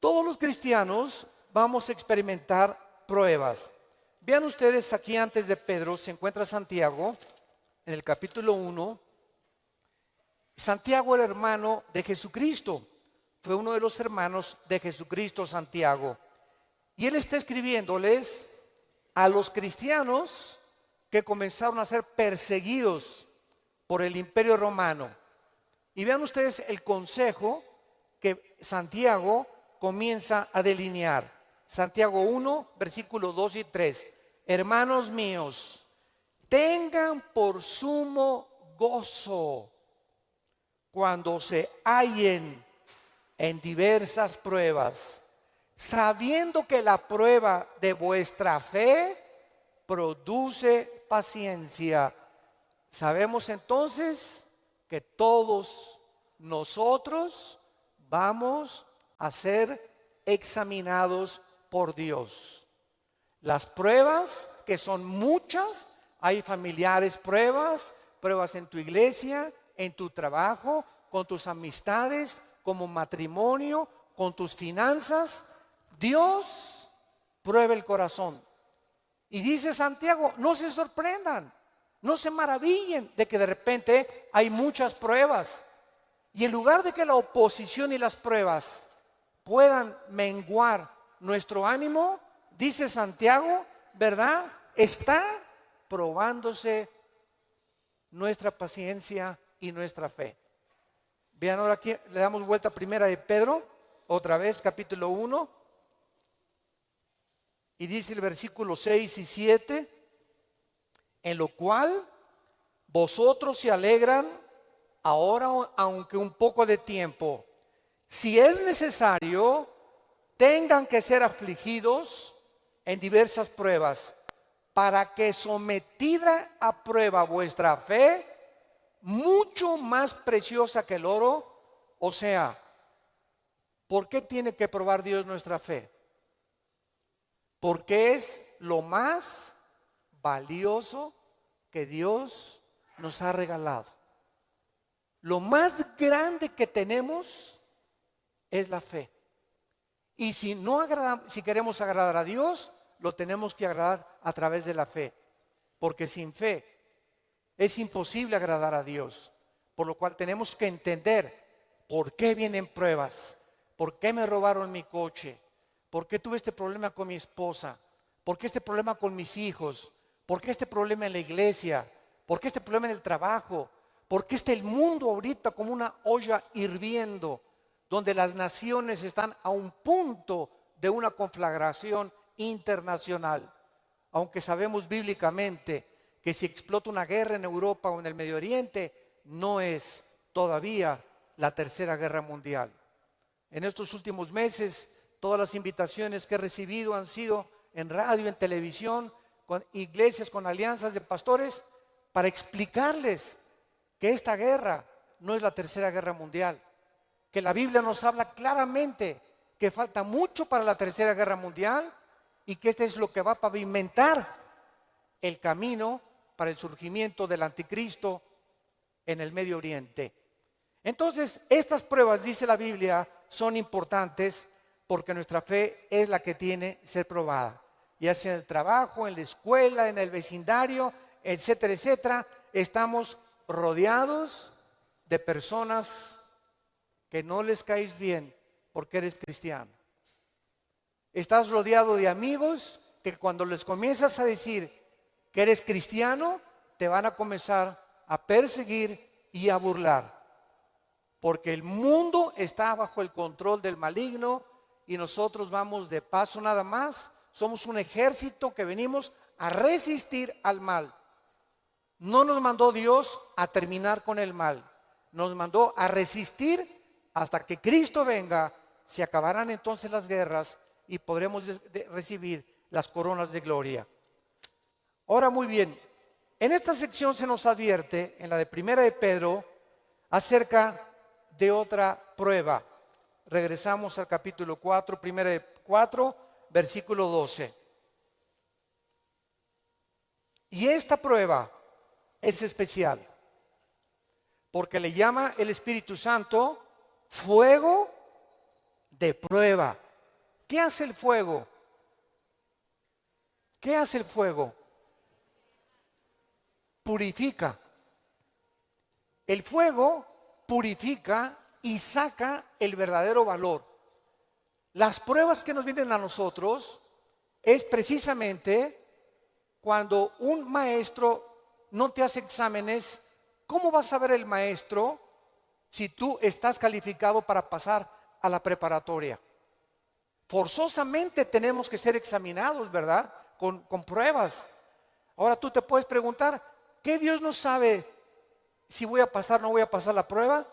Todos los cristianos vamos a experimentar pruebas. Vean ustedes aquí antes de Pedro se encuentra Santiago en el capítulo 1. Santiago era hermano de Jesucristo. Fue uno de los hermanos de Jesucristo, Santiago. Y él está escribiéndoles a los cristianos que comenzaron a ser perseguidos por el Imperio Romano. Y vean ustedes el consejo que Santiago comienza a delinear. Santiago 1, versículos 2 y 3. Hermanos míos, tengan por sumo gozo cuando se hallen en diversas pruebas, sabiendo que la prueba de vuestra fe produce paciencia. Sabemos entonces que todos nosotros vamos a ser examinados por Dios. Las pruebas, que son muchas, hay familiares pruebas, pruebas en tu iglesia, en tu trabajo, con tus amistades, como matrimonio, con tus finanzas. Dios prueba el corazón. Y dice Santiago, no se sorprendan, no se maravillen de que de repente hay muchas pruebas. Y en lugar de que la oposición y las pruebas puedan menguar nuestro ánimo, dice Santiago, ¿verdad? Está probándose nuestra paciencia y nuestra fe. Vean ahora aquí, le damos vuelta a primera de Pedro, otra vez, capítulo 1. Y dice el versículo 6 y 7, en lo cual vosotros se alegran ahora, aunque un poco de tiempo, si es necesario, tengan que ser afligidos en diversas pruebas, para que sometida a prueba vuestra fe, mucho más preciosa que el oro, o sea, ¿por qué tiene que probar Dios nuestra fe? Porque es lo más valioso que Dios nos ha regalado. Lo más grande que tenemos es la fe. Y si queremos agradar a Dios, lo tenemos que agradar a través de la fe. Porque sin fe es imposible agradar a Dios. Por lo cual tenemos que entender por qué vienen pruebas, por qué me robaron mi coche, por qué tuve este problema con mi esposa, por qué este problema con mis hijos, por qué este problema en la iglesia, por qué este problema en el trabajo, por qué está el mundo ahorita como una olla hirviendo, donde las naciones están a un punto de una conflagración internacional. Aunque sabemos bíblicamente que si explota una guerra en Europa o en el Medio Oriente, no es todavía la tercera guerra mundial. En estos últimos meses, todas las invitaciones que he recibido han sido en radio, en televisión, con iglesias, con alianzas de pastores, para explicarles que esta guerra no es la tercera guerra mundial, que la Biblia nos habla claramente que falta mucho para la tercera guerra mundial y que este es lo que va a pavimentar el camino para el surgimiento del anticristo en el Medio Oriente. Entonces, estas pruebas, dice la Biblia, son importantes porque nuestra fe es la que tiene que ser probada. Ya sea en el trabajo, en la escuela, en el vecindario, etcétera, etcétera, estamos rodeados de personas que no les caes bien porque eres cristiano. Estás rodeado de amigos que cuando les comienzas a decir que eres cristiano, te van a comenzar a perseguir y a burlar. Porque el mundo está bajo el control del maligno y nosotros vamos de paso nada más. Somos un ejército que venimos a resistir al mal. No nos mandó Dios a terminar con el mal. Nos mandó a resistir hasta que Cristo venga. Se acabarán entonces las guerras y podremos recibir las coronas de gloria. Ahora, muy bien, en esta sección se nos advierte, en la de primera de Pedro, acerca de otra prueba. Regresamos al capítulo 4, primera de 4, versículo 12. Y esta prueba es especial, porque le llama el Espíritu Santo fuego de prueba. ¿Qué hace el fuego? ¿Qué hace el fuego? Purifica. El fuego purifica y saca el verdadero valor. Las pruebas que nos vienen a nosotros es precisamente cuando un maestro no te hace exámenes. ¿Cómo va a saber el maestro si tú estás calificado para pasar a la preparatoria? Forzosamente tenemos que ser examinados, ¿verdad? Con pruebas. Ahora tú te puedes preguntar, ¿qué Dios no sabe si voy a pasar o no voy a pasar la prueba?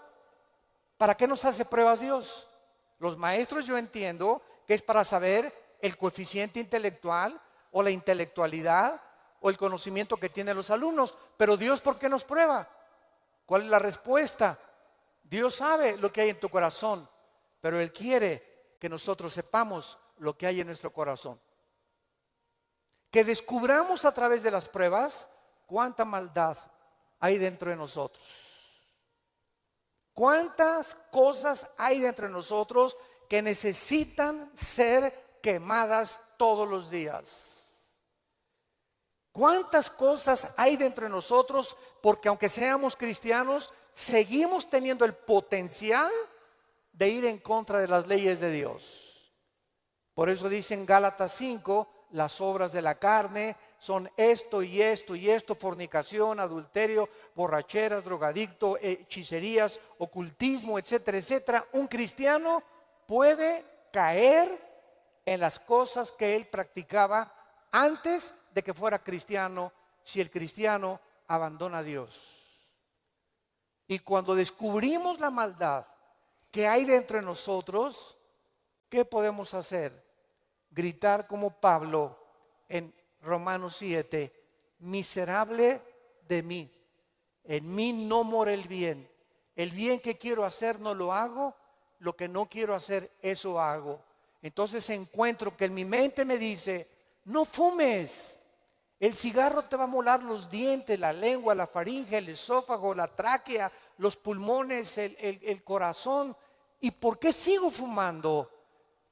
¿Para qué nos hace pruebas Dios? Los maestros, yo entiendo que es para saber el coeficiente intelectual o la intelectualidad o el conocimiento que tienen los alumnos. Pero Dios, ¿por qué nos prueba? ¿Cuál es la respuesta? Dios sabe lo que hay en tu corazón, pero Él quiere que nosotros sepamos lo que hay en nuestro corazón. Que descubramos a través de las pruebas cuánta maldad hay dentro de nosotros. ¿Cuántas cosas hay dentro de nosotros que necesitan ser quemadas todos los días? ¿Cuántas cosas hay dentro de nosotros? Porque aunque seamos cristianos, seguimos teniendo el potencial de ir en contra de las leyes de Dios. Por eso dice en Gálatas 5, las obras de la carne son esto y esto y esto: fornicación, adulterio, borracheras, drogadicto, hechicerías, ocultismo, etcétera, etcétera. Un cristiano puede caer en las cosas que él practicaba antes de que fuera cristiano, si el cristiano abandona a Dios. Y cuando descubrimos la maldad que hay dentro de nosotros, ¿qué podemos hacer? Gritar como Pablo en Romanos 7, miserable de mí, en mí no mora el bien que quiero hacer no lo hago, lo que no quiero hacer eso hago. Entonces encuentro que en mi mente me dice, no fumes, el cigarro te va a molar los dientes, la lengua, la faringe, el esófago, la tráquea, los pulmones, el corazón. ¿Y por qué sigo fumando?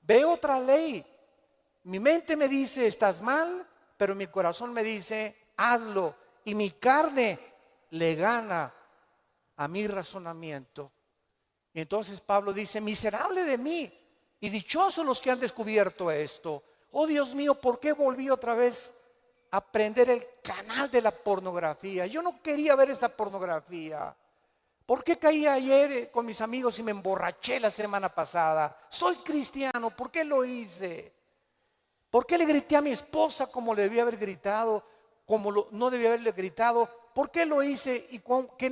Veo otra ley. Mi mente me dice, estás mal, pero mi corazón me dice, hazlo. Y mi carne le gana a mi razonamiento. Y entonces Pablo dice, miserable de mí, y dichosos los que han descubierto esto. Oh Dios mío, ¿por qué volví otra vez a prender el canal de la pornografía? Yo no quería ver esa pornografía. ¿Por qué caí ayer con mis amigos y me emborraché la semana pasada? Soy cristiano, ¿por qué lo hice? ¿Por qué le grité a mi esposa como le debía haber gritado, no debía haberle gritado? ¿Por qué lo hice y qué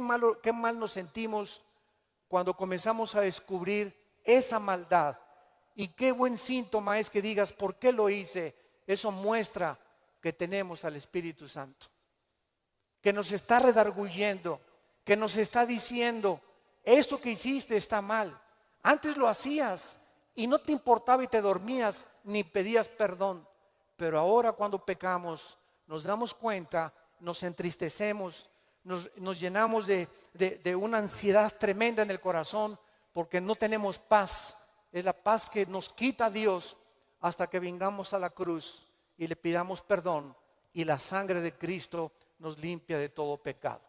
mal nos sentimos cuando comenzamos a descubrir esa maldad? Y qué buen síntoma es que digas, ¿por qué lo hice? Eso muestra que tenemos al Espíritu Santo, que nos está redarguyendo, que nos está diciendo, esto que hiciste está mal. Antes lo hacías y no te importaba y te dormías ni pedías perdón, pero ahora cuando pecamos nos damos cuenta, nos entristecemos, nos llenamos de una ansiedad tremenda en el corazón porque no tenemos paz. Es la paz que nos quita Dios hasta que vengamos a la cruz y le pidamos perdón y la sangre de Cristo nos limpia de todo pecado.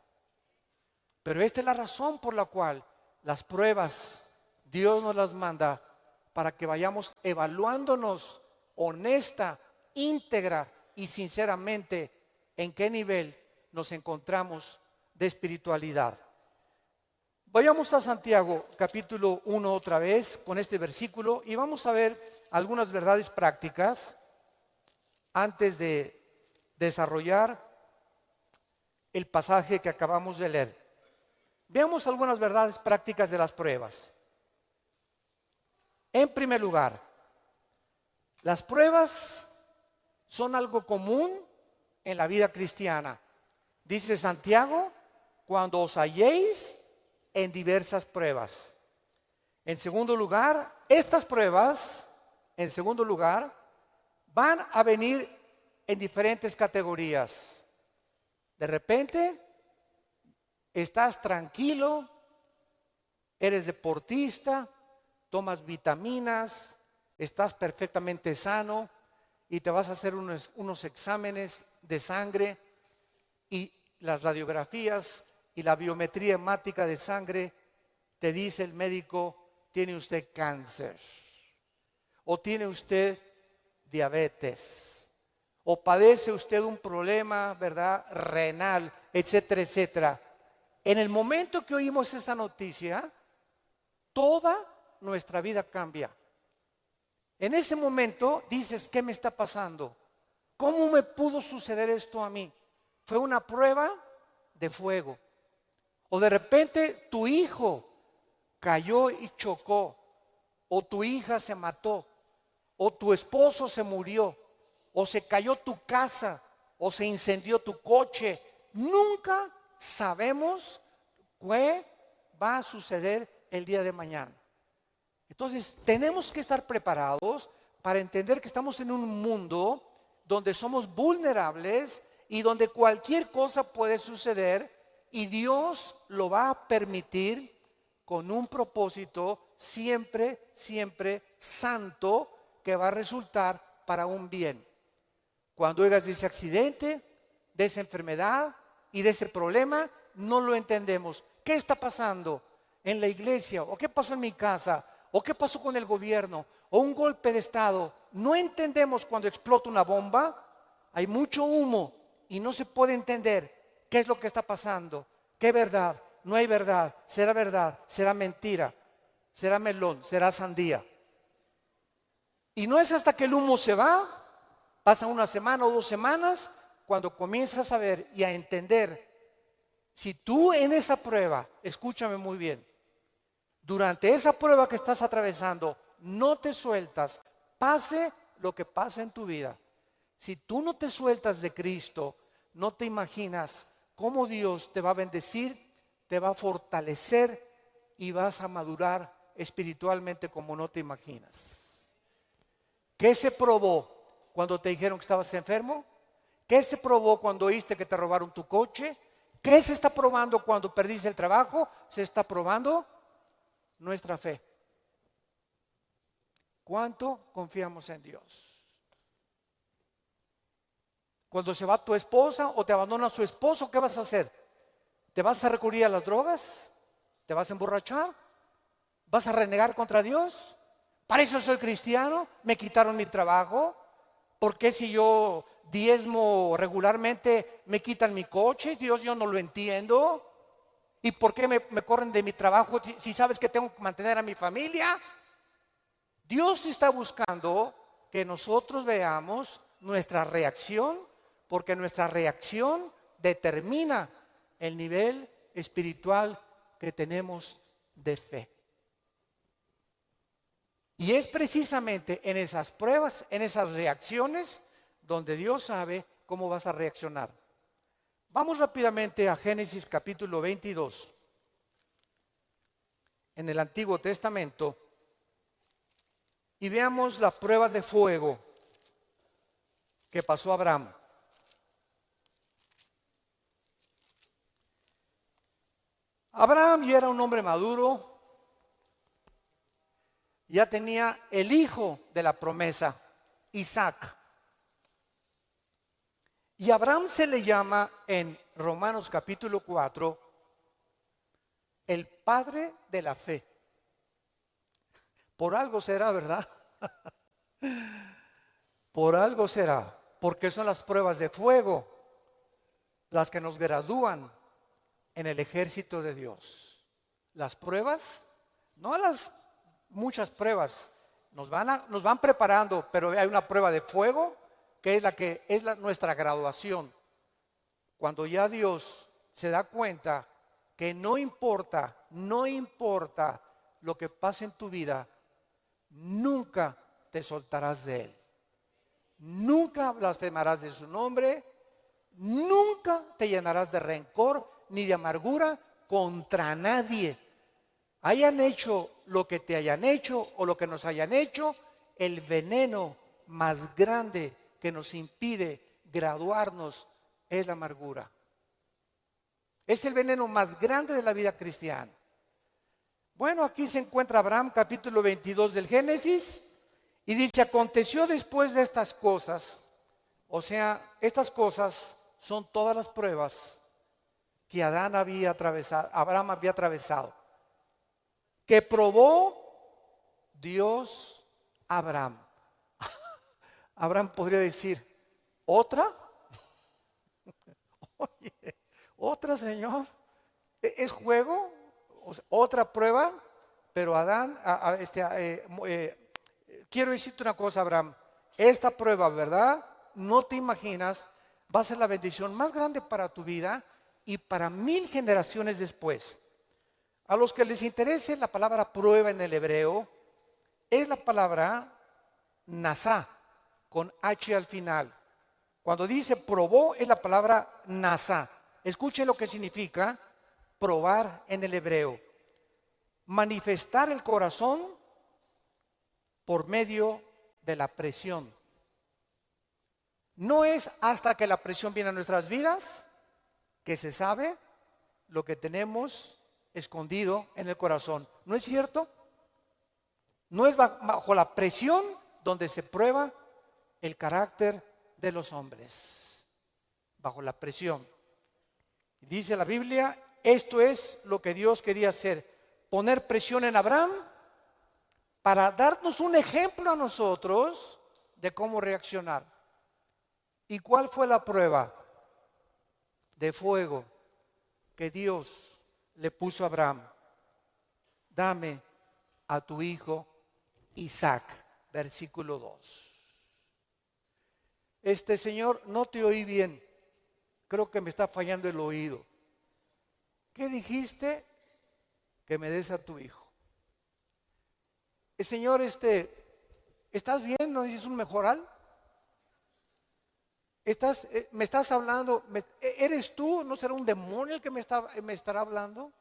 Pero esta es la razón por la cual las pruebas Dios nos las manda, para que vayamos evaluándonos honesta, íntegra y sinceramente en qué nivel nos encontramos de espiritualidad. Vayamos a Santiago capítulo 1 otra vez con este versículo y vamos a ver algunas verdades prácticas antes de desarrollar el pasaje que acabamos de leer. Veamos algunas verdades prácticas de las pruebas. En primer lugar, las pruebas son algo común en la vida cristiana. Dice Santiago, cuando os halléis en diversas pruebas. En segundo lugar, estas pruebas, en segundo lugar, van a venir en diferentes categorías. De repente, estás tranquilo, eres deportista, tomas vitaminas, estás perfectamente sano y te vas a hacer unos exámenes de sangre y las radiografías y la biometría hemática de sangre, te dice el médico, tiene usted cáncer, o tiene usted diabetes, o padece usted un problema, ¿verdad?, renal, etcétera, etcétera. En el momento que oímos esa noticia, toda nuestra vida cambia. En ese momento dices, ¿qué me está pasando? ¿Cómo me pudo suceder esto a mí? Fue una prueba de fuego. O de repente tu hijo cayó y chocó, o tu hija se mató, o tu esposo se murió, o se cayó tu casa, o se incendió tu coche. Nunca sabemos qué va a suceder el día de mañana. Entonces tenemos que estar preparados para entender que estamos en un mundo donde somos vulnerables y donde cualquier cosa puede suceder, y Dios lo va a permitir con un propósito siempre, siempre santo, que va a resultar para un bien. Cuando oigas de ese accidente, de esa enfermedad y de ese problema, no lo entendemos. ¿Qué está pasando en la iglesia? ¿O qué pasó en mi casa? ¿O qué pasó con el gobierno? ¿O un golpe de estado? No entendemos cuando explota una bomba. Hay mucho humo y no se puede entender qué es lo que está pasando. ¿Qué verdad? No hay verdad. ¿Será mentira? ¿Será melón? ¿Será sandía? Y no es hasta que el humo se va, pasa una semana o 2 semanas, cuando comienzas a ver y a entender. Si tú en esa prueba, escúchame muy bien, durante esa prueba que estás atravesando, no te sueltas, pase lo que pase en tu vida. Si tú no te sueltas de Cristo, no te imaginas cómo Dios te va a bendecir, te va a fortalecer y vas a madurar espiritualmente como no te imaginas. ¿Qué se probó cuando te dijeron que estabas enfermo? ¿Qué se probó cuando oíste que te robaron tu coche? ¿Qué se está probando cuando perdiste el trabajo? Se está probando nuestra fe. ¿Cuánto confiamos en Dios? Cuando se va tu esposa o te abandona su esposo, ¿qué vas a hacer? ¿Te vas a recurrir a las drogas? ¿Te vas a emborrachar? ¿Vas a renegar contra Dios? ¿Para eso soy cristiano? ¿Me quitaron mi trabajo? ¿Por qué si yo diezmo regularmente me quitan mi coche? Dios, yo no lo entiendo. ¿Y por qué me corren de mi trabajo si sabes que tengo que mantener a mi familia? Dios está buscando que nosotros veamos nuestra reacción, porque nuestra reacción determina el nivel espiritual que tenemos de fe. Y es precisamente en esas pruebas, en esas reacciones, donde Dios sabe cómo vas a reaccionar. Vamos rápidamente a Génesis capítulo 22. En el Antiguo Testamento, y veamos la prueba de fuego que pasó a Abraham. Abraham ya era un hombre maduro, ya tenía el hijo de la promesa, Isaac. Y Abraham se le llama en Romanos capítulo 4 el padre de la fe. Por algo será, ¿verdad? Por algo será, porque son las pruebas de fuego las que nos gradúan en el ejército de Dios. Las pruebas, no las muchas pruebas, nos van preparando, pero hay una prueba de fuego que es nuestra graduación. Cuando ya Dios se da cuenta que no importa lo que pase en tu vida, nunca te soltarás de Él. Nunca blasfemarás de su nombre, nunca te llenarás de rencor ni de amargura contra nadie. Hayan hecho lo que te hayan hecho o lo que nos hayan hecho, el veneno más grande que nos impide graduarnos es la amargura. Es el veneno más grande de la vida cristiana. Bueno, aquí se encuentra Abraham, capítulo 22 del Génesis, Y dice, aconteció después de estas cosas, o sea, estas cosas son todas las pruebas que Abraham había atravesado, que probó Dios a Abraham. Abraham podría decir, ¿otra? Oye, ¿otra, Señor? ¿Es juego? O sea, ¿otra prueba? Pero Adán, quiero decirte una cosa, Abraham. Esta prueba, ¿verdad? No te imaginas, va a ser la bendición más grande para tu vida y para 1000 generaciones después. A los que les interese la palabra prueba en el hebreo, es la palabra nasá, con H al final. Cuando dice probó, es la palabra nasá. Escuchen lo que significa probar en el hebreo. Manifestar el corazón por medio de la presión. No es hasta que la presión viene a nuestras vidas que se sabe lo que tenemos escondido en el corazón. ¿No es cierto? No es bajo la presión donde se prueba el carácter de los hombres. Bajo la presión. Dice la Biblia, esto es lo que Dios quería hacer. Poner presión en Abraham para darnos un ejemplo a nosotros de cómo reaccionar. ¿Y cuál fue la prueba de fuego que Dios le puso a Abraham? Dame a tu hijo Isaac, versículo 2. Señor, no te oí bien. Creo que me está fallando el oído. ¿Qué dijiste? Que me des a tu hijo. Señor, ¿estás bien? ¿No necesitas un mejoral? ¿Me estás hablando? ¿Eres tú? ¿No será un demonio el que me estará hablando?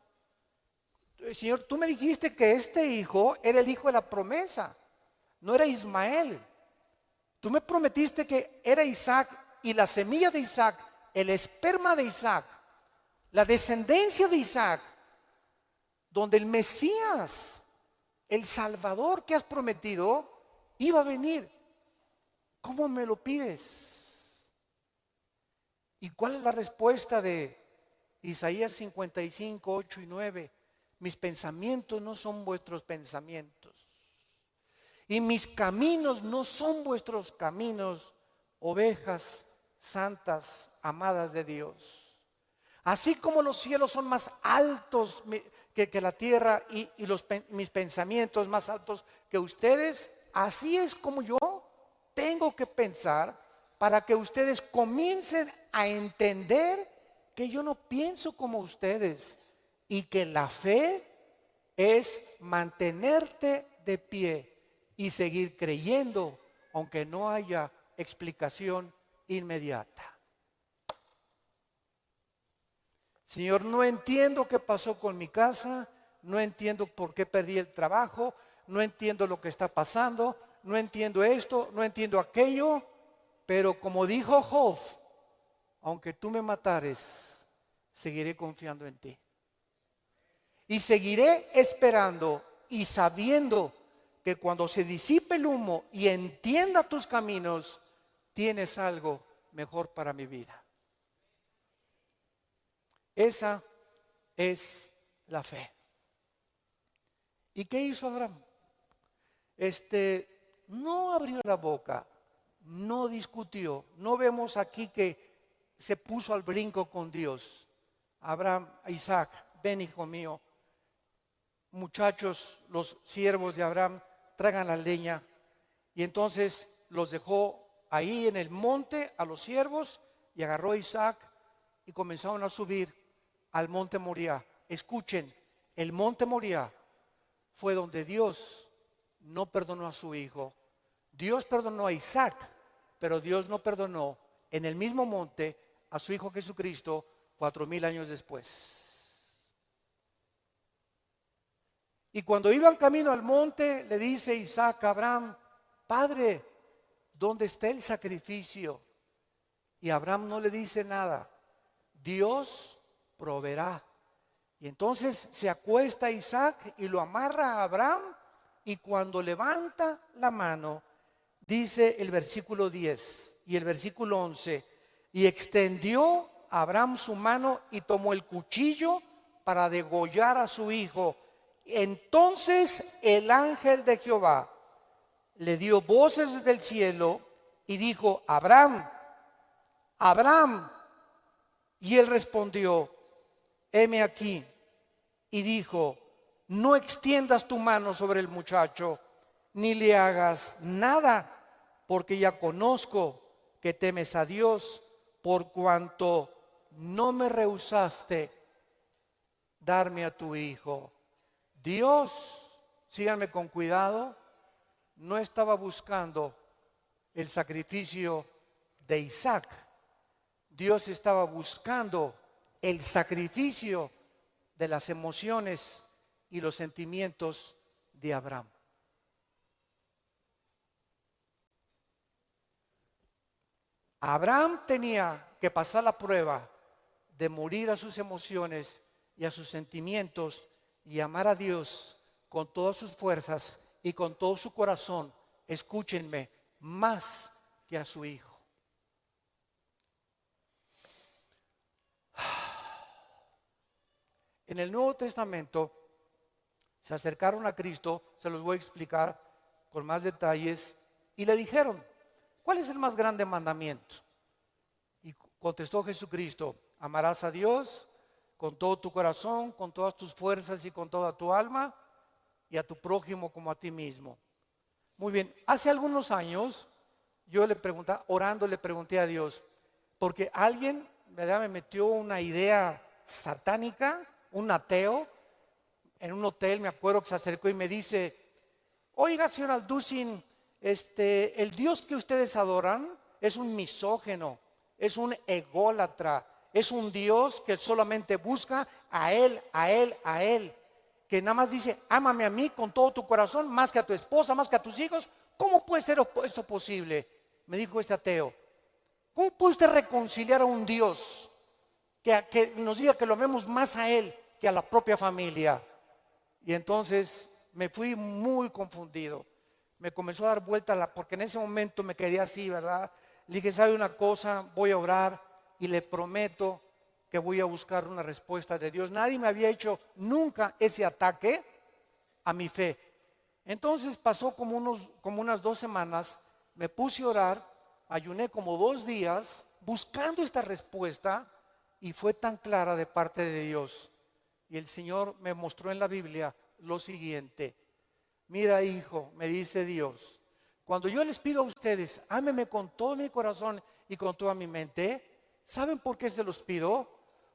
Señor, tú me dijiste que este hijo era el hijo de la promesa, no era Ismael. Tú me prometiste que era Isaac y la semilla de Isaac, el esperma de Isaac, la descendencia de Isaac, donde el Mesías, el Salvador que has prometido, iba a venir. ¿Cómo me lo pides? ¿Y cuál es la respuesta de Isaías 55, 8 y 9? Mis pensamientos no son vuestros pensamientos, y mis caminos no son vuestros caminos, ovejas santas, amadas de Dios. Así como los cielos son más altos que la tierra y mis pensamientos más altos que ustedes, así es como yo tengo que pensar para que ustedes comiencen a entender que yo no pienso como ustedes y que la fe es mantenerte de pie y seguir creyendo aunque no haya explicación inmediata. Señor, no entiendo qué pasó con mi casa, no entiendo por qué perdí el trabajo, no entiendo lo que está pasando, no entiendo esto, no entiendo aquello, pero como dijo Job, aunque tú me matares, seguiré confiando en ti. Y seguiré esperando y sabiendo que cuando se disipe el humo y entienda tus caminos, tienes algo mejor para mi vida. Esa es la fe. ¿Y qué hizo Abraham? No abrió la boca, no discutió. No vemos aquí que se puso al brinco con Dios. Abraham, Isaac, ven hijo mío. Muchachos, los siervos de Abraham, traigan la leña. Y entonces los dejó ahí en el monte a los siervos y agarró a Isaac y comenzaron a subir al monte Moriah. Escuchen, el monte Moriah fue donde Dios no perdonó a su hijo. Dios perdonó a Isaac, pero Dios no perdonó en el mismo monte a su hijo Jesucristo 4000 años después. Y cuando iban camino al monte, le dice Isaac a Abraham: Padre, ¿dónde está el sacrificio? Y Abraham no le dice nada. Dios proveerá. Y entonces se acuesta Isaac y lo amarra a Abraham, y cuando levanta la mano Dice el versículo 10 y el versículo 11, y extendió Abraham su mano y tomó el cuchillo para degollar a su hijo. Entonces el ángel de Jehová le dio voces desde el cielo y dijo: Abraham, Abraham. Y él respondió: heme aquí. Y dijo: no extiendas tu mano sobre el muchacho, ni le hagas nada, porque ya conozco que temes a Dios, por cuanto no me rehusaste darme a tu hijo. Dios, síganme con cuidado, no estaba buscando el sacrificio de Isaac. Dios estaba buscando el sacrificio de las emociones y los sentimientos de Abraham. Abraham tenía que pasar la prueba de morir a sus emociones y a sus sentimientos y amar a Dios con todas sus fuerzas y con todo su corazón, escúchenme, más que a su hijo. En el Nuevo Testamento se acercaron a Cristo, se los voy a explicar con más detalles, y le dijeron: ¿cuál es el más grande mandamiento? Y contestó Jesucristo: amarás a Dios con todo tu corazón, con todas tus fuerzas y con toda tu alma, y a tu prójimo como a ti mismo. Muy bien, hace algunos años yo le pregunté, orando le pregunté a Dios, porque alguien, ¿verdad?, me metió una idea satánica, un ateo, en un hotel, me acuerdo, que se acercó y me dice: oiga, señor Alducin, el Dios que ustedes adoran es un misógeno, es un ególatra, es un Dios que solamente busca a Él, a Él, a Él, que nada más dice: ámame a mí con todo tu corazón, más que a tu esposa, más que a tus hijos. ¿Cómo puede ser esto posible?, me dijo este ateo. ¿Cómo puede usted reconciliar a un Dios que nos diga que lo amemos más a Él que a la propia familia? Y entonces me fui muy confundido. Me comenzó a dar vuelta porque en ese momento me quedé así, ¿verdad? Le dije: ¿sabe una cosa? Voy a orar y le prometo que voy a buscar una respuesta de Dios. Nadie me había hecho nunca ese ataque a mi fe. Entonces pasó como unas 2 semanas, me puse a orar, ayuné como 2 días buscando esta respuesta, y fue tan clara de parte de Dios. Y el Señor me mostró en la Biblia lo siguiente: mira, hijo, me dice Dios, cuando yo les pido a ustedes: ámenme con todo mi corazón y con toda mi mente, ¿saben por qué se los pido?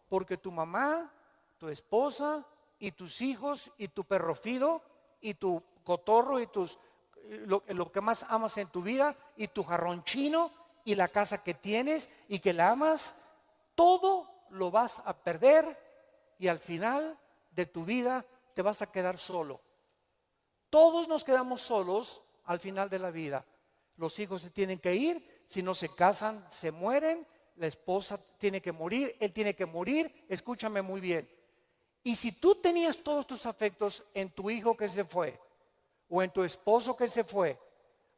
Porque tu mamá, tu esposa y tus hijos y tu perro Fido y tu cotorro y lo que más amas en tu vida, y tu jarrón chino y la casa que tienes y que la amas, todo lo vas a perder, y al final de tu vida te vas a quedar solo. Todos nos quedamos solos al final de la vida. Los hijos se tienen que ir, si no se casan se mueren, la esposa tiene que morir, él tiene que morir. Escúchame muy bien. Y si tú tenías todos tus afectos en tu hijo que se fue, o en tu esposo que se fue,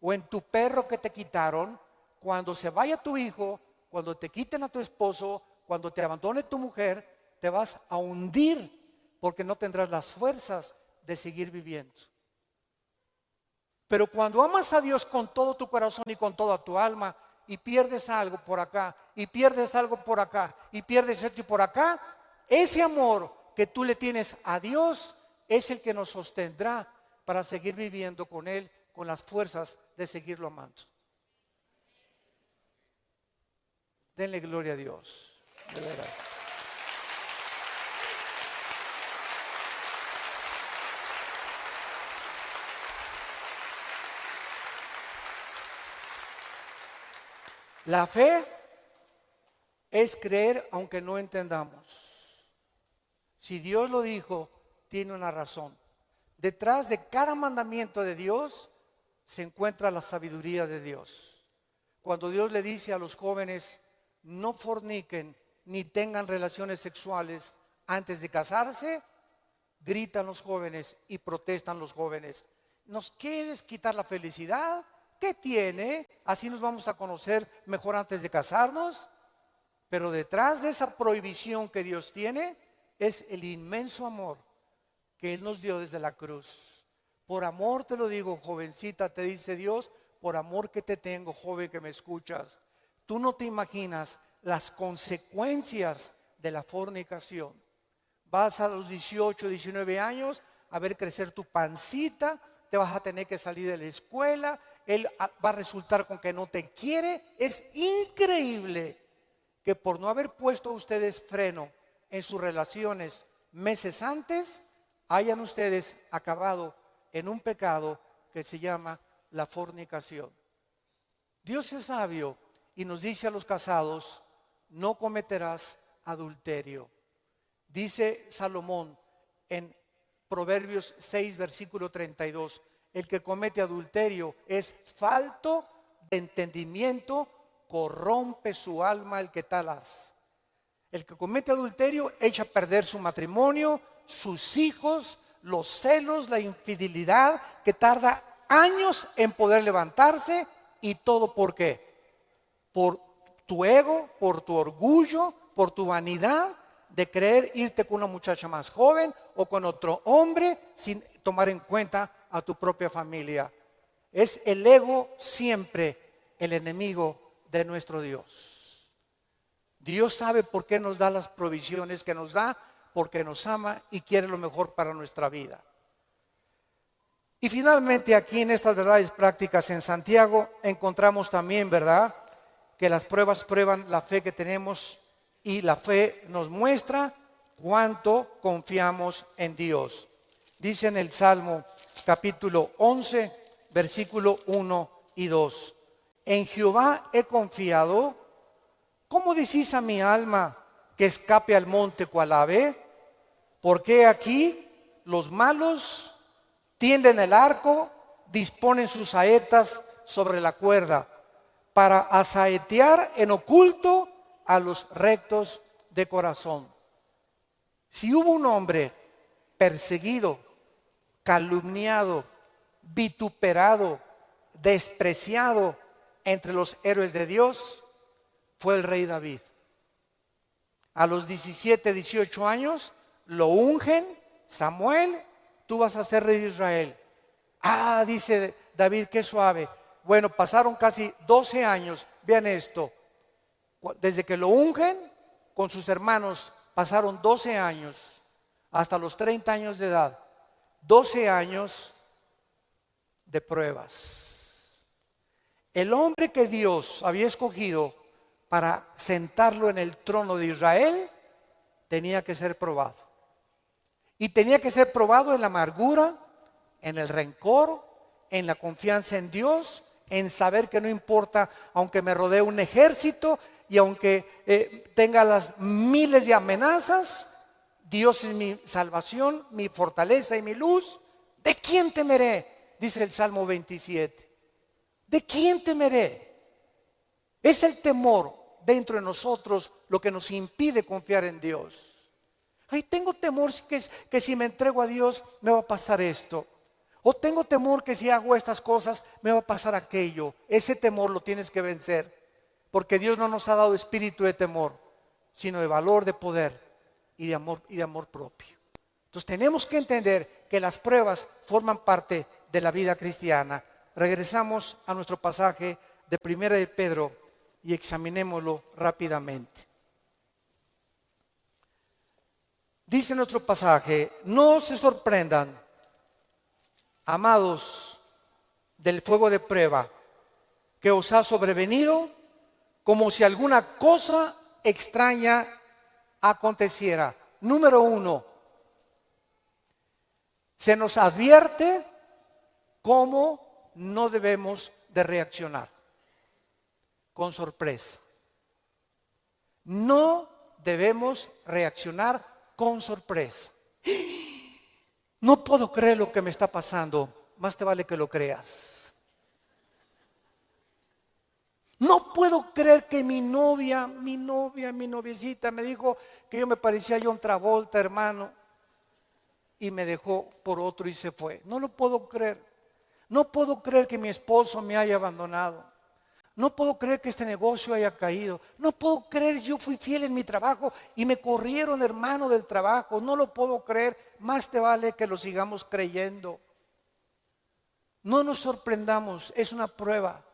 o en tu perro que te quitaron, cuando se vaya tu hijo, cuando te quiten a tu esposo, cuando te abandone tu mujer, te vas a hundir, porque no tendrás las fuerzas de seguir viviendo. Pero cuando amas a Dios con todo tu corazón y con toda tu alma, y pierdes algo por acá, y pierdes algo por acá, y pierdes esto y por acá, ese amor que tú le tienes a Dios es el que nos sostendrá para seguir viviendo con Él, con las fuerzas de seguirlo amando. Denle gloria a Dios, de verdad. La fe es creer aunque no entendamos. Si Dios lo dijo, tiene una razón. Detrás de cada mandamiento de Dios se encuentra la sabiduría de Dios. Cuando Dios le dice a los jóvenes: no forniquen ni tengan relaciones sexuales antes de casarse, gritan los jóvenes y protestan los jóvenes: ¿nos quieres quitar la felicidad? ¿qué tiene? Así nos vamos a conocer mejor antes de casarnos. Pero detrás de esa prohibición que Dios tiene es el inmenso amor que Él nos dio desde la cruz. Por amor te lo digo, jovencita, te dice Dios, por amor que te tengo, joven que me escuchas. Tú no te imaginas las consecuencias de la fornicación. Vas a los 18, 19 años a ver crecer tu pancita, te vas a tener que salir de la escuela, él va a resultar con que no te quiere. Es increíble que por no haber puesto a ustedes freno en sus relaciones meses antes, hayan ustedes acabado en un pecado que se llama la fornicación. Dios es sabio y nos dice a los casados, no cometerás adulterio. Dice Salomón en Proverbios 6, versículo 32, el que comete adulterio es falto de entendimiento, corrompe su alma el que tal hace. El que comete adulterio echa a perder su matrimonio, sus hijos, los celos, la infidelidad, que tarda años en poder levantarse. ¿Y todo por qué? Por tu ego, por tu orgullo, por tu vanidad de creer irte con una muchacha más joven o con otro hombre sin tomar en cuenta a tu propia familia. Es el ego siempre el enemigo de nuestro Dios. Dios sabe por qué nos da las provisiones que nos da, porque nos ama y quiere lo mejor para nuestra vida. Y finalmente aquí en estas verdades prácticas en Santiago encontramos también, ¿verdad?, que las pruebas prueban la fe que tenemos y la fe nos muestra cuánto confiamos en Dios. Dice en el Salmo capítulo 11, versículo 1 y 2. En Jehová he confiado. ¿Cómo decís a mi alma que escape al monte cual ave? Porque aquí los malos tienden el arco, disponen sus saetas sobre la cuerda para asaetear en oculto a los rectos de corazón. Si hubo un hombre perseguido, calumniado, vituperado, despreciado entre los héroes de Dios, fue el rey David. A los 17, 18 años lo ungen, Samuel, tú vas a ser rey de Israel. Ah, dice David, qué suave. Bueno, pasaron casi 12 años, vean esto, desde que lo ungen con sus hermanos, pasaron 12 años, hasta los 30 años de edad, 12 años de pruebas. El hombre que Dios había escogido para sentarlo en el trono de Israel, tenía que ser probado. Y tenía que ser probado en la amargura, en el rencor, en la confianza en Dios, en saber que no importa, aunque me rodee un ejército y aunque tenga las miles de amenazas, Dios es mi salvación, mi fortaleza y mi luz. ¿De quién temeré? Dice el Salmo 27. ¿De quién temeré? Es el temor dentro de nosotros lo que nos impide confiar en Dios. Ay, tengo temor que si me entrego a Dios me va a pasar esto. O tengo temor que si hago estas cosas me va a pasar aquello. Ese temor lo tienes que vencer, porque Dios no nos ha dado espíritu de temor, sino de valor, de poder y de amor propio. Entonces tenemos que entender que las pruebas forman parte de la vida cristiana. Regresamos a nuestro pasaje de 1 de Pedro y examinémoslo rápidamente. Dice nuestro pasaje: no se sorprendan, amados, del fuego de prueba que os ha sobrevenido, como si alguna cosa extraña aconteciera. Número 1, se nos advierte cómo no debemos de reaccionar: con sorpresa. No debemos reaccionar con sorpresa. No puedo creer lo que me está pasando. Más te vale que lo creas. No puedo creer que mi noviecita me dijo que yo me parecía a John Travolta, hermano, y me dejó por otro y se fue. No lo puedo creer. No puedo creer que mi esposo me haya abandonado. No puedo creer que este negocio haya caído. No puedo creer, yo fui fiel en mi trabajo y me corrieron, hermano, del trabajo. No lo puedo creer. Más te vale que lo sigamos creyendo. No nos sorprendamos, es una prueba.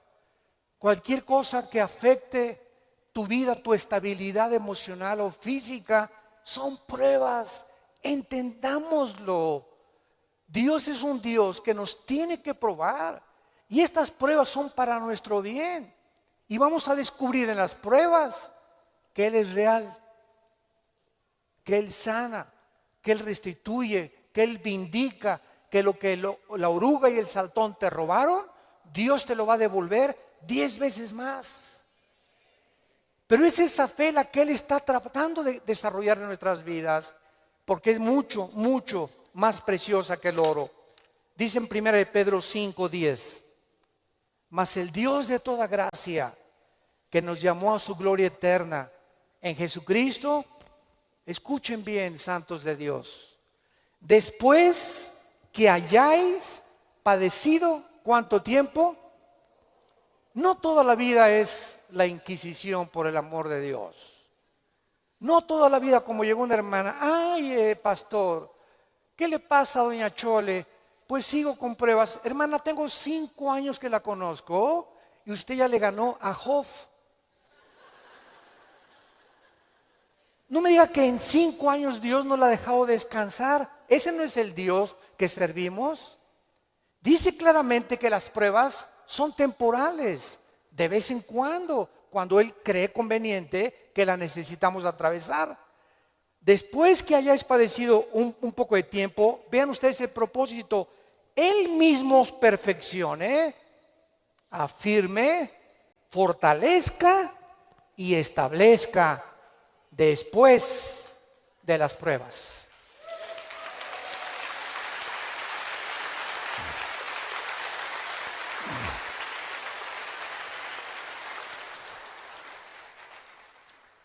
Cualquier cosa que afecte tu vida, tu estabilidad emocional o física, son pruebas. Entendámoslo. Dios es un Dios que nos tiene que probar. Y estas pruebas son para nuestro bien. Y vamos a descubrir en las pruebas que Él es real, que Él sana, que Él restituye, que Él vindica, que la oruga y el saltón te robaron, Dios te lo va a devolver 10 veces más. Pero es esa fe la que Él está tratando de desarrollar en nuestras vidas, porque es mucho, mucho más preciosa que el oro. Dice en 1 Pedro 5:10, mas el Dios de toda gracia, que nos llamó a su gloria eterna en Jesucristo, escuchen bien, santos de Dios, después que hayáis padecido, ¿cuánto tiempo? No toda la vida es la inquisición por el amor de Dios. No toda la vida como llegó una hermana, ay, pastor, ¿qué le pasa a doña Chole? Pues sigo con pruebas. Hermana, tengo 5 años que la conozco y usted ya le ganó a Job. No me diga que en 5 años Dios no la ha dejado descansar. Ese no es el Dios que servimos. Dice claramente que las pruebas son temporales, de vez en cuando Él cree conveniente que la necesitamos atravesar. Después que hayáis padecido un poco de tiempo, vean ustedes el propósito. Él mismo os perfeccione, afirme, fortalezca y establezca después de las pruebas.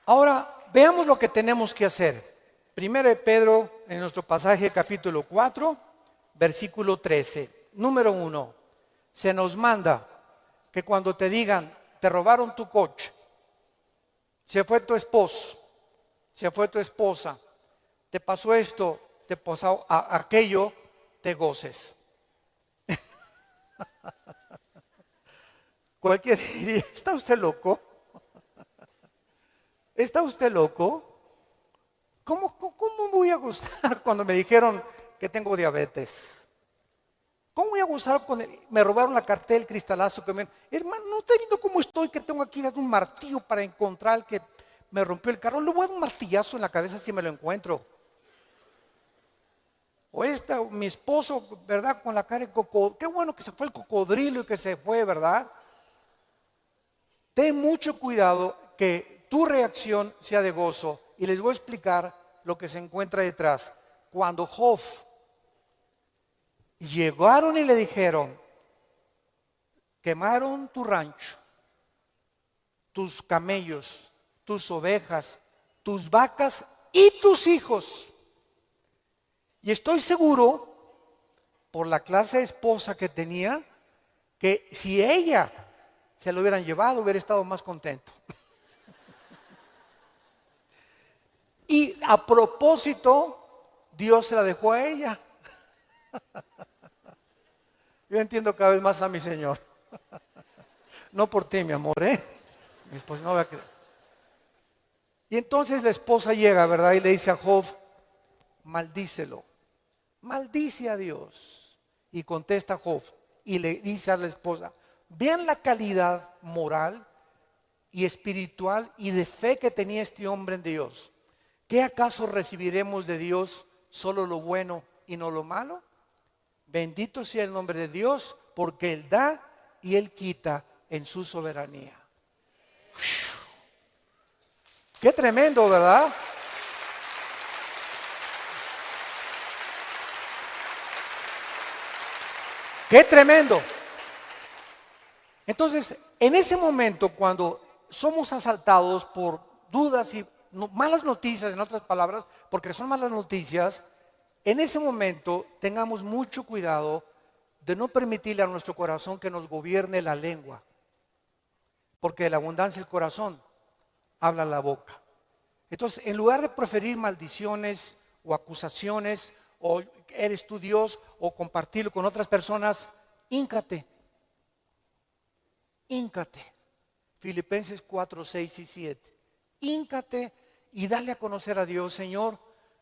Ahora veamos lo que tenemos que hacer. 1 Pedro, en nuestro pasaje capítulo 4, versículo 13. Número 1, se nos manda que cuando te digan, te robaron tu coche, se fue tu esposo, se fue tu esposa, te pasó esto, te pasó aquello, te goces. Cualquiera diría, ¿está usted loco? ¿Está usted loco? ¿Cómo voy a gozar cuando me dijeron que tengo diabetes? ¿Cómo voy a gozar cuando me robaron la cartera, el cristalazo que me... Hermano, ¿no está viendo cómo estoy? Que tengo aquí un martillo para encontrar el que me rompió el carro. Le voy a dar un martillazo en la cabeza si me lo encuentro. O mi esposo, ¿verdad? Con la cara de cocodrilo. Qué bueno que se fue el cocodrilo y que se fue, ¿verdad? Ten mucho cuidado que tu reacción sea de gozo. Y les voy a explicar lo que se encuentra detrás. Cuando Job llegaron y le dijeron, quemaron tu rancho, tus camellos, tus ovejas, tus vacas y tus hijos. Y estoy seguro, por la clase de esposa que tenía, que si ella se lo hubieran llevado, hubiera estado más contento. Y a propósito, Dios se la dejó a ella. Yo entiendo cada vez más a mi Señor. No por ti, mi amor, mi esposa no va a quedar. Y entonces la esposa llega, ¿verdad? Y le dice a Job, maldícelo. Maldice a Dios. Y contesta Job y le dice a la esposa, vean la calidad moral y espiritual y de fe que tenía este hombre en Dios. ¿Qué acaso recibiremos de Dios solo lo bueno y no lo malo? Bendito sea el nombre de Dios, porque Él da y Él quita en su soberanía. Qué tremendo, ¿verdad? Qué tremendo. Entonces, en ese momento, cuando somos asaltados por dudas y malas noticias, en otras palabras, porque son malas noticias, en ese momento tengamos mucho cuidado de no permitirle a nuestro corazón que nos gobierne la lengua, porque de la abundancia del corazón habla la boca. Entonces, en lugar de preferir maldiciones o acusaciones, o eres tú Dios, o compartirlo con otras personas, híncate. Filipenses 4, 6 y 7. Híncate y dale a conocer a Dios: Señor,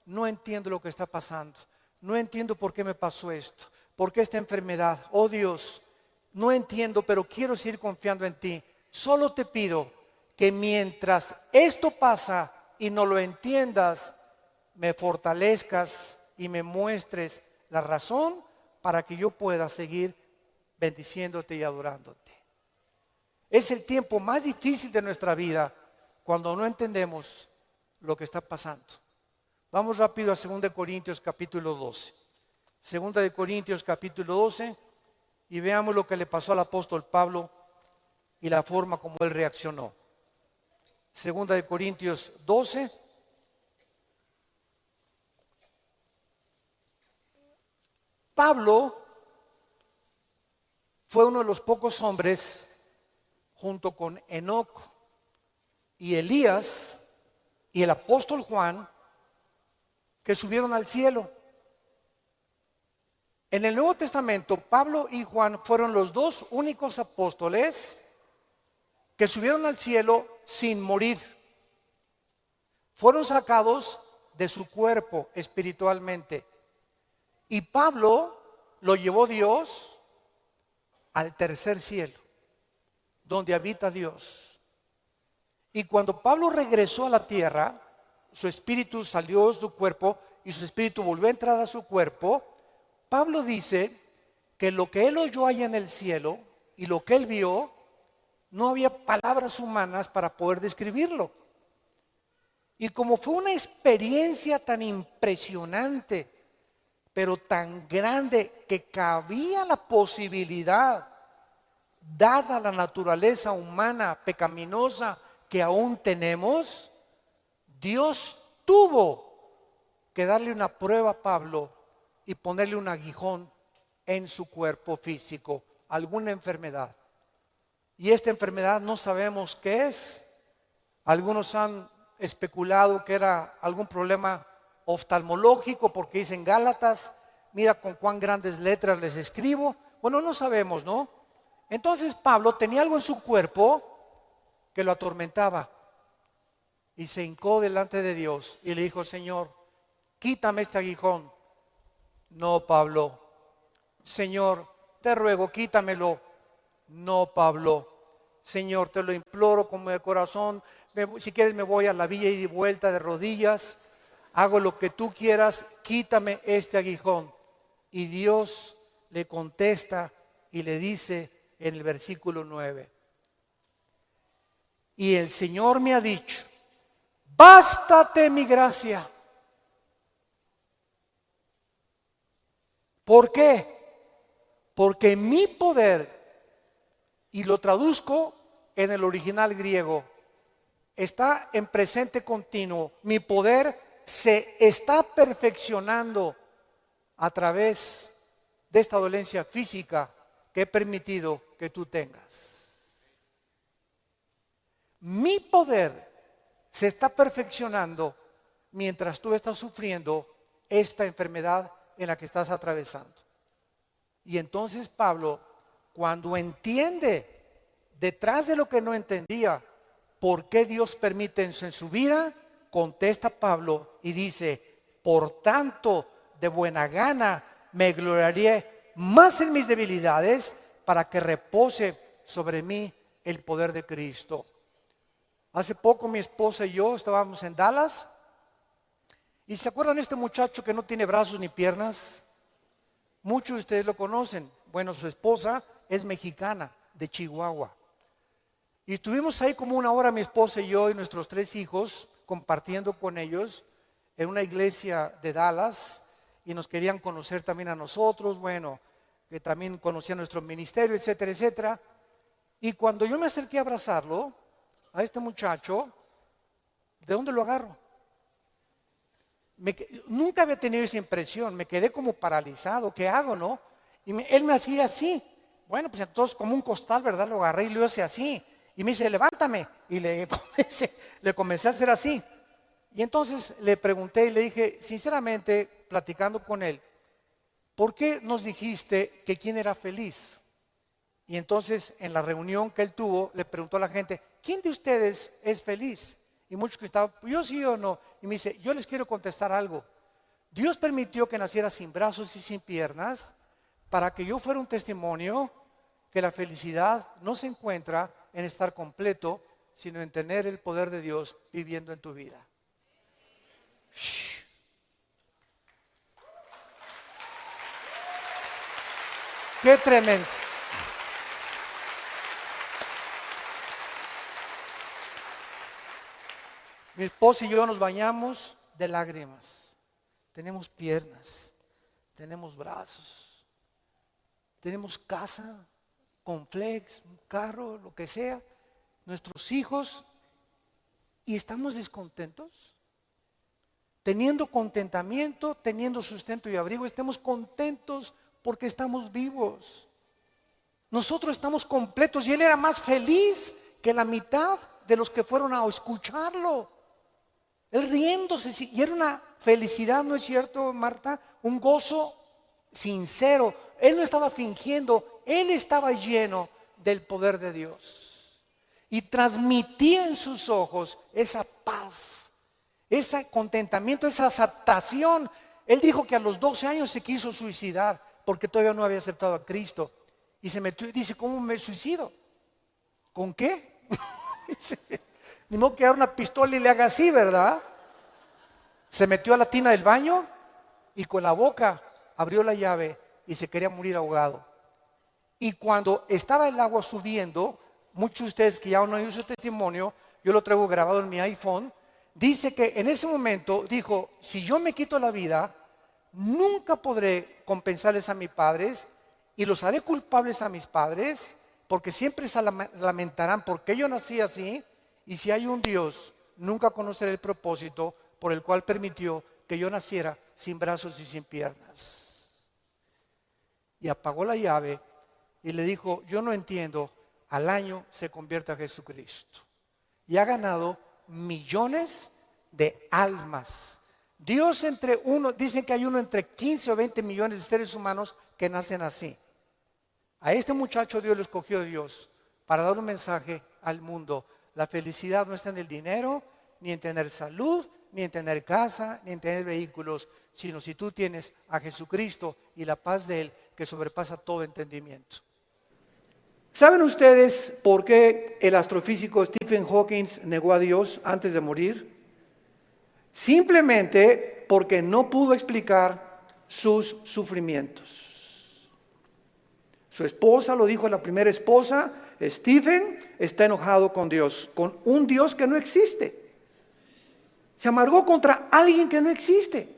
no entiendo lo que está pasando, no entiendo por qué me pasó esto, por qué esta enfermedad. Oh Dios, no entiendo, pero quiero seguir confiando en ti. Solo te pido que mientras esto pasa y no lo entiendas, me fortalezcas y me muestres la razón para que yo pueda seguir bendiciéndote y adorándote. Es el tiempo más difícil de nuestra vida cuando no entendemos lo que está pasando. Vamos rápido a 2 Corintios capítulo 12. 2 Corintios capítulo 12 y veamos lo que le pasó al apóstol Pablo y la forma como él reaccionó. 2 Corintios 12. Pablo fue uno de los pocos hombres, junto con Enoc y Elías y el apóstol Juan, que subieron al cielo. En el Nuevo Testamento, Pablo y Juan fueron los dos únicos apóstoles que subieron al cielo sin morir. Fueron sacados de su cuerpo espiritualmente. Y Pablo lo llevó Dios al tercer cielo, donde habita Dios. Y cuando Pablo regresó a la tierra, su espíritu salió de su cuerpo y su espíritu volvió a entrar a su cuerpo. Pablo dice que lo que él oyó allá en el cielo y lo que él vio, no había palabras humanas para poder describirlo. Y como fue una experiencia tan impresionante, pero tan grande, que cabía la posibilidad, dada la naturaleza humana pecaminosa que aún tenemos, Dios tuvo que darle una prueba a Pablo y ponerle un aguijón en su cuerpo físico, alguna enfermedad. Y esta enfermedad no sabemos qué es. Algunos han especulado que era algún problema oftalmológico, porque dicen Gálatas, mira con cuán grandes letras les escribo. Bueno, no sabemos, ¿no? Entonces Pablo tenía algo en su cuerpo que lo atormentaba y se hincó delante de Dios y le dijo: Señor, quítame este aguijón. No, Pablo. Señor, te ruego, quítamelo. No, Pablo. Señor, te lo imploro como de corazón. Si quieres me voy a la villa y de vuelta de rodillas. Hago lo que tú quieras, quítame este aguijón. Y Dios le contesta y le dice en el versículo 9: y el Señor me ha dicho: bástate mi gracia. ¿Por qué? Porque mi poder, y lo traduzco en el original griego, está en presente continuo. Mi poder se está perfeccionando a través de esta dolencia física que he permitido que tú tengas. Mi poder se está perfeccionando mientras tú estás sufriendo esta enfermedad en la que estás atravesando. Y entonces Pablo, cuando entiende, detrás de lo que no entendía, por qué Dios permite eso en su vida, contesta Pablo y dice: por tanto, de buena gana me gloriaré más en mis debilidades, para que repose sobre mí el poder de Cristo. Hace poco mi esposa y yo estábamos en Dallas, y ¿se acuerdan de este muchacho que no tiene brazos ni piernas? Muchos de ustedes lo conocen. Bueno, su esposa es mexicana, de Chihuahua. Y estuvimos ahí como una hora, mi esposa y yo y nuestros 3 hijos, compartiendo con ellos en una iglesia de Dallas, y nos querían conocer también a nosotros, bueno, que también conocían nuestro ministerio, etcétera, etcétera. Y cuando yo me acerqué a abrazarlo, a este muchacho, ¿de dónde lo agarro? Nunca había tenido esa impresión, me quedé como paralizado. ¿Qué hago, no? Él me hacía así. Bueno, pues entonces como un costal, ¿verdad? Lo agarré y lo hice así. Y me dice, levántame. Y le comencé a hacer así. Y entonces le pregunté y le dije, sinceramente, platicando con él, ¿por qué nos dijiste que quién era feliz? Y entonces en la reunión que él tuvo, le preguntó a la gente, ¿quién de ustedes es feliz? Y muchos que estaban, yo sí o no. Y me dice, yo les quiero contestar algo. Dios permitió que naciera sin brazos y sin piernas para que yo fuera un testimonio que la felicidad no se encuentra en estar completo, sino en tener el poder de Dios viviendo en tu vida. ¡Qué tremendo! Mi esposa y yo nos bañamos de lágrimas. Tenemos piernas, tenemos brazos, tenemos casa, con flex, un carro, lo que sea, nuestros hijos, y estamos descontentos. Teniendo contentamiento, teniendo sustento y abrigo, estemos contentos porque estamos vivos. Nosotros estamos completos y él era más feliz que la mitad de los que fueron a escucharlo. Él riéndose, y era una felicidad, ¿no es cierto, Marta? Un gozo sincero. Él no estaba fingiendo, él estaba lleno del poder de Dios. Y transmitía en sus ojos esa paz, ese contentamiento, esa aceptación. Él dijo que a los 12 años se quiso suicidar porque todavía no había aceptado a Cristo. Y se metió y dice, ¿cómo me suicido? ¿Con qué? Ni modo que agarre una pistola y le haga así, ¿verdad? Se metió a la tina del baño y con la boca abrió la llave y se quería morir ahogado. Y cuando estaba el agua subiendo, muchos de ustedes que ya no han oído su testimonio, yo lo traigo grabado en mi iPhone, dice que en ese momento dijo, si yo me quito la vida, nunca podré compensarles a mis padres y los haré culpables a mis padres, porque siempre se lamentarán porque yo nací así, y si hay un Dios, nunca conoceré el propósito por el cual permitió que yo naciera sin brazos y sin piernas. Y apagó la llave y le dijo, yo no entiendo, al año se convierte a Jesucristo. Y ha ganado millones de almas. Dios dicen que hay uno entre 15 o 20 millones de seres humanos que nacen así. A este muchacho Dios lo escogió Dios para dar un mensaje al mundo. La felicidad no está en el dinero, ni en tener salud, ni en tener casa, ni en tener vehículos, sino si tú tienes a Jesucristo y la paz de Él que sobrepasa todo entendimiento. ¿Saben ustedes por qué el astrofísico Stephen Hawking negó a Dios antes de morir? Simplemente porque no pudo explicar sus sufrimientos. Su esposa lo dijo, la primera esposa, Stephen está enojado con Dios, con un Dios que no existe. Se amargó contra alguien que no existe.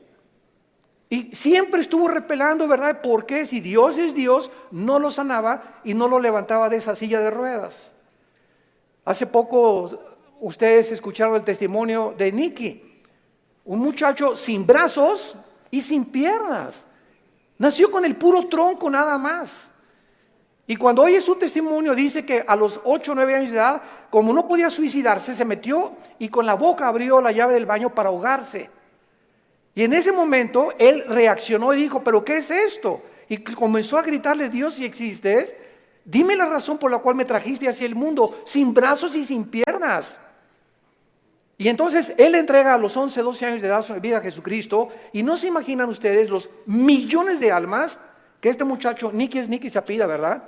Y siempre estuvo repelando, ¿verdad? ¿Por qué? Si Dios es Dios, no lo sanaba y no lo levantaba de esa silla de ruedas. Hace poco ustedes escucharon el testimonio de Nicky, un muchacho sin brazos y sin piernas. Nació con el puro tronco nada más. Y cuando oye su testimonio dice que a los 8 o 9 años de edad, como no podía suicidarse, se metió y con la boca abrió la llave del baño para ahogarse. Y en ese momento él reaccionó y dijo, ¿pero qué es esto? Y comenzó a gritarle, Dios, si existes, dime la razón por la cual me trajiste hacia el mundo, sin brazos y sin piernas. Y entonces él entrega a los 11, 12 años de edad su vida a Jesucristo. Y no se imaginan ustedes los millones de almas que este muchacho, Nicky se apellida, ¿verdad?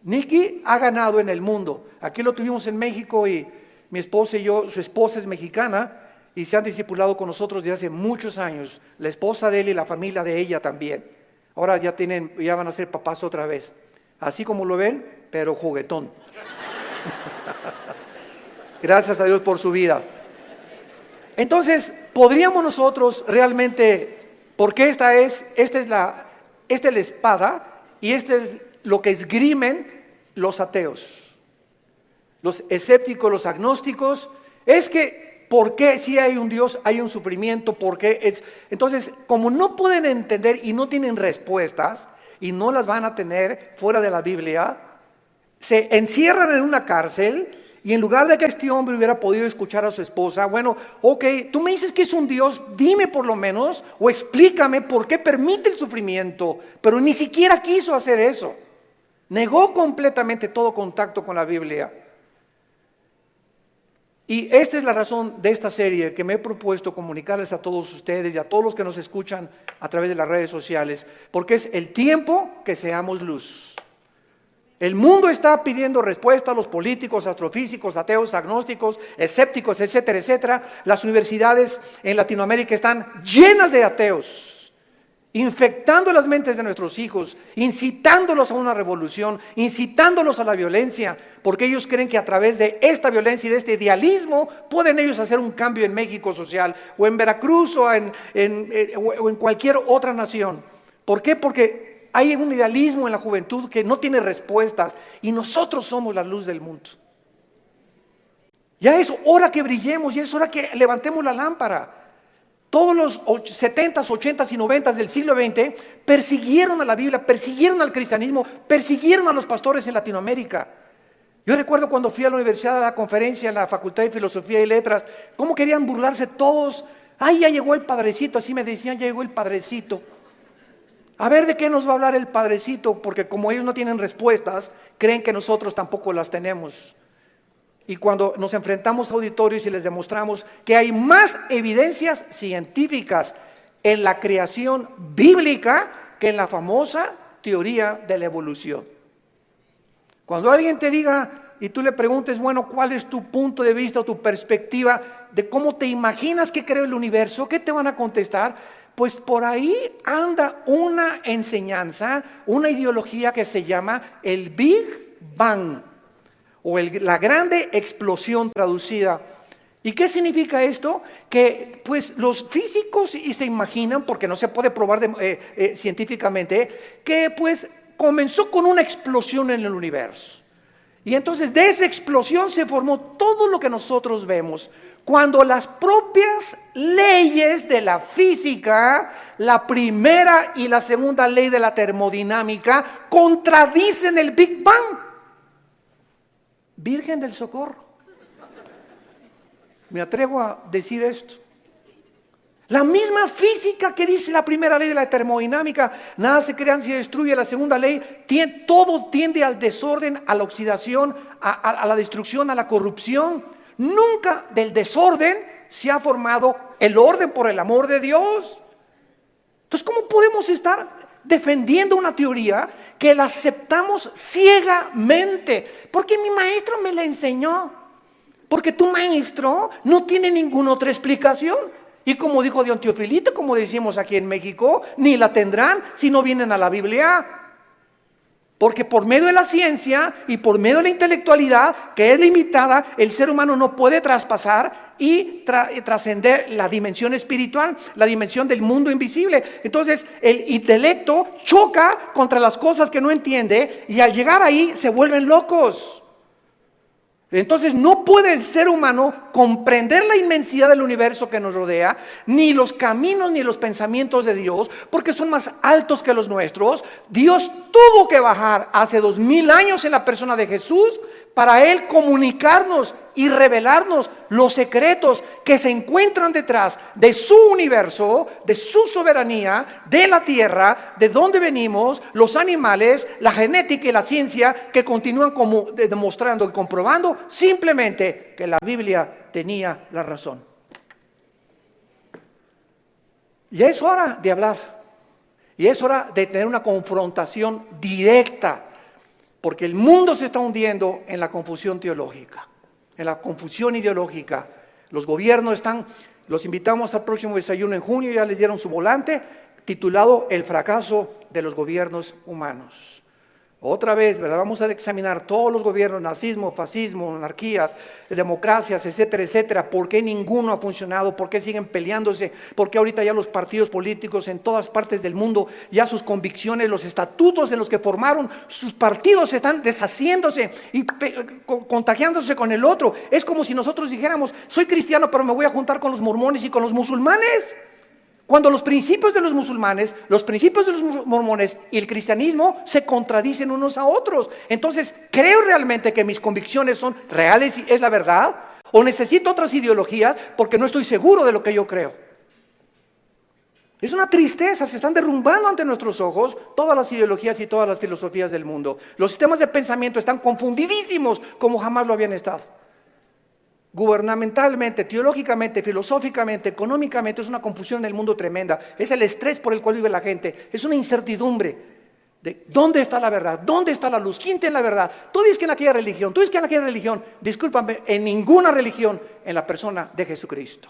Nicky ha ganado en el mundo. Aquí lo tuvimos en México y mi esposa y yo, su esposa es mexicana y se han discipulado con nosotros desde hace muchos años. La esposa de él y la familia de ella también. Ahora ya van a ser papás otra vez. Así como lo ven, pero juguetón. Gracias a Dios por su vida. Entonces, podríamos nosotros realmente, porque esta es la espada y este es lo que esgrimen los ateos, los escépticos, los agnósticos, es que ¿por qué si hay un Dios hay un sufrimiento? ¿Por qué es? Entonces, como no pueden entender y no tienen respuestas, y no las van a tener fuera de la Biblia, se encierran en una cárcel y en lugar de que este hombre hubiera podido escuchar a su esposa, bueno, ok, tú me dices que es un Dios, dime por lo menos o explícame por qué permite el sufrimiento, pero ni siquiera quiso hacer eso. Negó completamente todo contacto con la Biblia. Y esta es la razón de esta serie que me he propuesto comunicarles a todos ustedes y a todos los que nos escuchan a través de las redes sociales, porque es el tiempo que seamos luz. El mundo está pidiendo respuesta a los políticos, astrofísicos, ateos, agnósticos, escépticos, etcétera, etcétera. Las universidades en Latinoamérica están llenas de ateos, infectando las mentes de nuestros hijos, incitándolos a una revolución, incitándolos a la violencia, porque ellos creen que a través de esta violencia y de este idealismo pueden ellos hacer un cambio en México social, o en Veracruz, o en cualquier otra nación. ¿Por qué? Porque hay un idealismo en la juventud que no tiene respuestas, y nosotros somos la luz del mundo. Ya es hora que brillemos, ya es hora que levantemos la lámpara. Todos los 70s, 80s y 90s del siglo XX persiguieron a la Biblia, persiguieron al cristianismo, persiguieron a los pastores en Latinoamérica. Yo recuerdo cuando fui a la universidad a la conferencia en la Facultad de Filosofía y Letras, cómo querían burlarse todos. Ay, ya llegó el padrecito, así me decían, ya llegó el padrecito. A ver de qué nos va a hablar el padrecito, porque como ellos no tienen respuestas, creen que nosotros tampoco las tenemos. Y cuando nos enfrentamos a auditorios y les demostramos que hay más evidencias científicas en la creación bíblica que en la famosa teoría de la evolución. Cuando alguien te diga y tú le preguntes, bueno, ¿cuál es tu punto de vista o tu perspectiva de cómo te imaginas que creó el universo? ¿Qué te van a contestar? Pues por ahí anda una enseñanza, una ideología que se llama el Big Bang, o la grande explosión traducida. ¿Y qué significa esto? Que pues los físicos y se imaginan, porque no se puede probar científicamente, que pues comenzó con una explosión en el universo. Y entonces de esa explosión se formó todo lo que nosotros vemos. Cuando las propias leyes de la física, la primera y la segunda ley de la termodinámica, contradicen el Big Bang. Virgen del Socorro. Me atrevo a decir esto. La misma física que dice la primera ley de la termodinámica, nada se crea ni se destruye, la segunda ley, todo tiende al desorden, a la oxidación, a la destrucción, a la corrupción. Nunca del desorden se ha formado el orden, por el amor de Dios. Entonces, ¿cómo podemos estar defendiendo una teoría que la aceptamos ciegamente? Porque mi maestro me la enseñó. Porque tu maestro no tiene ninguna otra explicación. Y como dijo Dion Teofilito, como decimos aquí en México, ni la tendrán si no vienen a la Biblia. Porque por medio de la ciencia y por medio de la intelectualidad, que es limitada, el ser humano no puede traspasar y trascender la dimensión espiritual, la dimensión del mundo invisible. Entonces el intelecto choca contra las cosas que no entiende y al llegar ahí se vuelven locos. Entonces no puede el ser humano comprender la inmensidad del universo que nos rodea, ni los caminos ni los pensamientos de Dios, porque son más altos que los nuestros. Dios tuvo que bajar hace 2000 años en la persona de Jesús para Él comunicarnos y revelarnos los secretos que se encuentran detrás de su universo, de su soberanía, de la tierra, de dónde venimos, los animales, la genética y la ciencia, que continúan como demostrando y comprobando simplemente que la Biblia tenía la razón. Y es hora de hablar, y es hora de tener una confrontación directa, porque el mundo se está hundiendo en la confusión teológica, en la confusión ideológica. Los gobiernos los invitamos al próximo desayuno en junio, ya les dieron su volante titulado El fracaso de los gobiernos humanos. Otra vez, ¿verdad? Vamos a examinar todos los gobiernos, nazismo, fascismo, monarquías, democracias, etcétera, etcétera. ¿Por qué ninguno ha funcionado? ¿Por qué siguen peleándose? ¿Por qué ahorita ya los partidos políticos en todas partes del mundo, ya sus convicciones, los estatutos en los que formaron sus partidos están deshaciéndose y contagiándose con el otro? Es como si nosotros dijéramos, soy cristiano pero me voy a juntar con los mormones y con los musulmanes. Cuando los principios de los musulmanes, los principios de los mormones y el cristianismo se contradicen unos a otros. Entonces, ¿creo realmente que mis convicciones son reales y es la verdad? ¿O necesito otras ideologías porque no estoy seguro de lo que yo creo? Es una tristeza, se están derrumbando ante nuestros ojos todas las ideologías y todas las filosofías del mundo. Los sistemas de pensamiento están confundidísimos como jamás lo habían estado. Gubernamentalmente, teológicamente, filosóficamente, económicamente, es una confusión en el mundo tremenda. Es el estrés por el cual vive la gente. Es una incertidumbre de dónde está la verdad, dónde está la luz, quién tiene la verdad. Tú dices que en aquella religión, tú dices que en aquella religión. Discúlpame, en ninguna religión, en la persona de Jesucristo.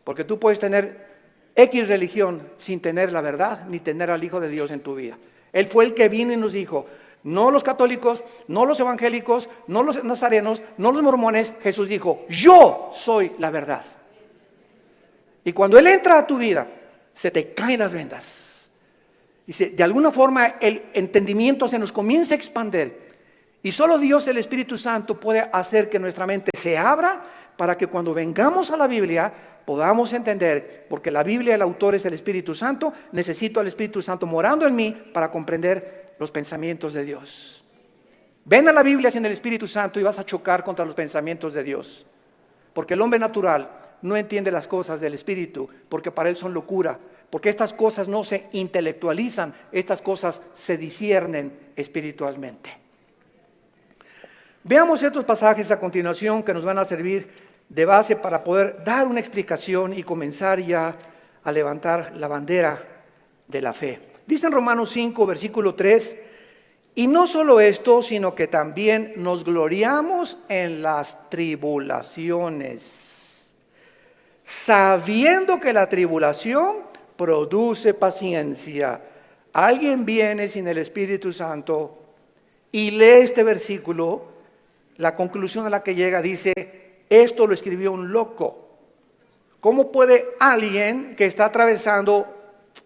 Porque tú puedes tener X religión sin tener la verdad, ni tener al Hijo de Dios en tu vida. Él fue el que vino y nos dijo: no los católicos, no los evangélicos, no los nazarenos, no los mormones. Jesús dijo: yo soy la verdad. Y cuando Él entra a tu vida, se te caen las vendas. Y de alguna forma el entendimiento se nos comienza a expandir. Y solo Dios, el Espíritu Santo, puede hacer que nuestra mente se abra para que cuando vengamos a la Biblia podamos entender, porque la Biblia, el autor es el Espíritu Santo. Necesito al Espíritu Santo morando en mí para comprender los pensamientos de Dios. Ven a la Biblia sin el Espíritu Santo y vas a chocar contra los pensamientos de Dios. Porque el hombre natural no entiende las cosas del Espíritu, porque para él son locura. Porque estas cosas no se intelectualizan, estas cosas se disciernen espiritualmente. Veamos estos pasajes a continuación que nos van a servir de base para poder dar una explicación y comenzar ya a levantar la bandera de la fe. Dice en Romanos 5, versículo 3, y no solo esto, sino que también nos gloriamos en las tribulaciones, sabiendo que la tribulación produce paciencia. Alguien viene sin el Espíritu Santo y lee este versículo, la conclusión a la que llega dice: esto lo escribió un loco. ¿Cómo puede alguien que está atravesando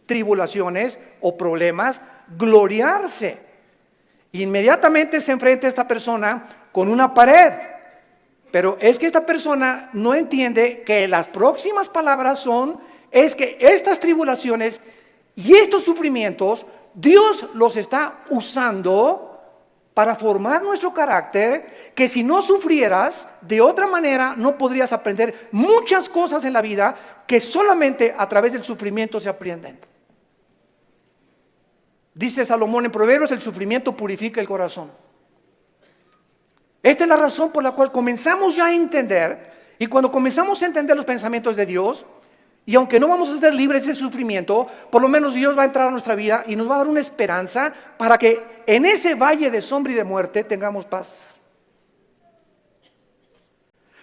tribulaciones o problemas gloriarse? Inmediatamente se enfrenta a esta persona con una pared. Pero es que esta persona no entiende que las próximas palabras es que estas tribulaciones y estos sufrimientos, Dios los está usando para formar nuestro carácter, que si no sufrieras, de otra manera no podrías aprender muchas cosas en la vida que solamente a través del sufrimiento se aprenden. Dice Salomón en Proverbios: el sufrimiento purifica el corazón. Esta es la razón por la cual comenzamos ya a entender, y cuando comenzamos a entender los pensamientos de Dios, y aunque no vamos a ser libres de sufrimiento, por lo menos Dios va a entrar a nuestra vida y nos va a dar una esperanza para que en ese valle de sombra y de muerte tengamos paz.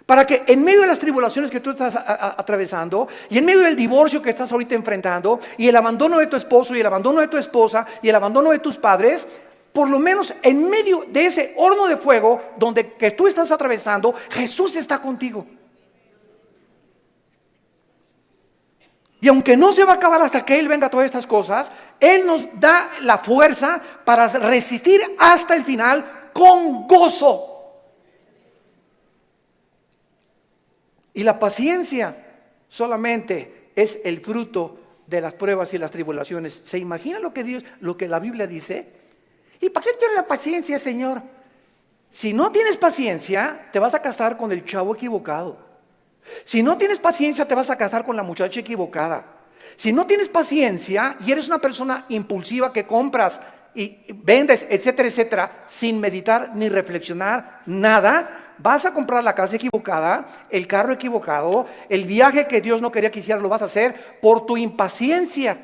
Para que en medio de las tribulaciones que tú estás atravesando, y en medio del divorcio que estás ahorita enfrentando, y el abandono de tu esposo, y el abandono de tu esposa, y el abandono de tus padres, por lo menos en medio de ese horno de fuego que tú estás atravesando, Jesús está contigo. Y aunque no se va a acabar hasta que Él venga a todas estas cosas, Él nos da la fuerza para resistir hasta el final con gozo. Y la paciencia solamente es el fruto de las pruebas y las tribulaciones. ¿Se imagina lo que la Biblia dice? ¿Y para qué quiere la paciencia, Señor? Si no tienes paciencia, te vas a casar con el chavo equivocado. Si no tienes paciencia, te vas a casar con la muchacha equivocada. Si no tienes paciencia y eres una persona impulsiva que compras y vendes, etcétera, etcétera, sin meditar ni reflexionar nada, vas a comprar la casa equivocada, el carro equivocado, el viaje que Dios no quería que hicieras lo vas a hacer por tu impaciencia,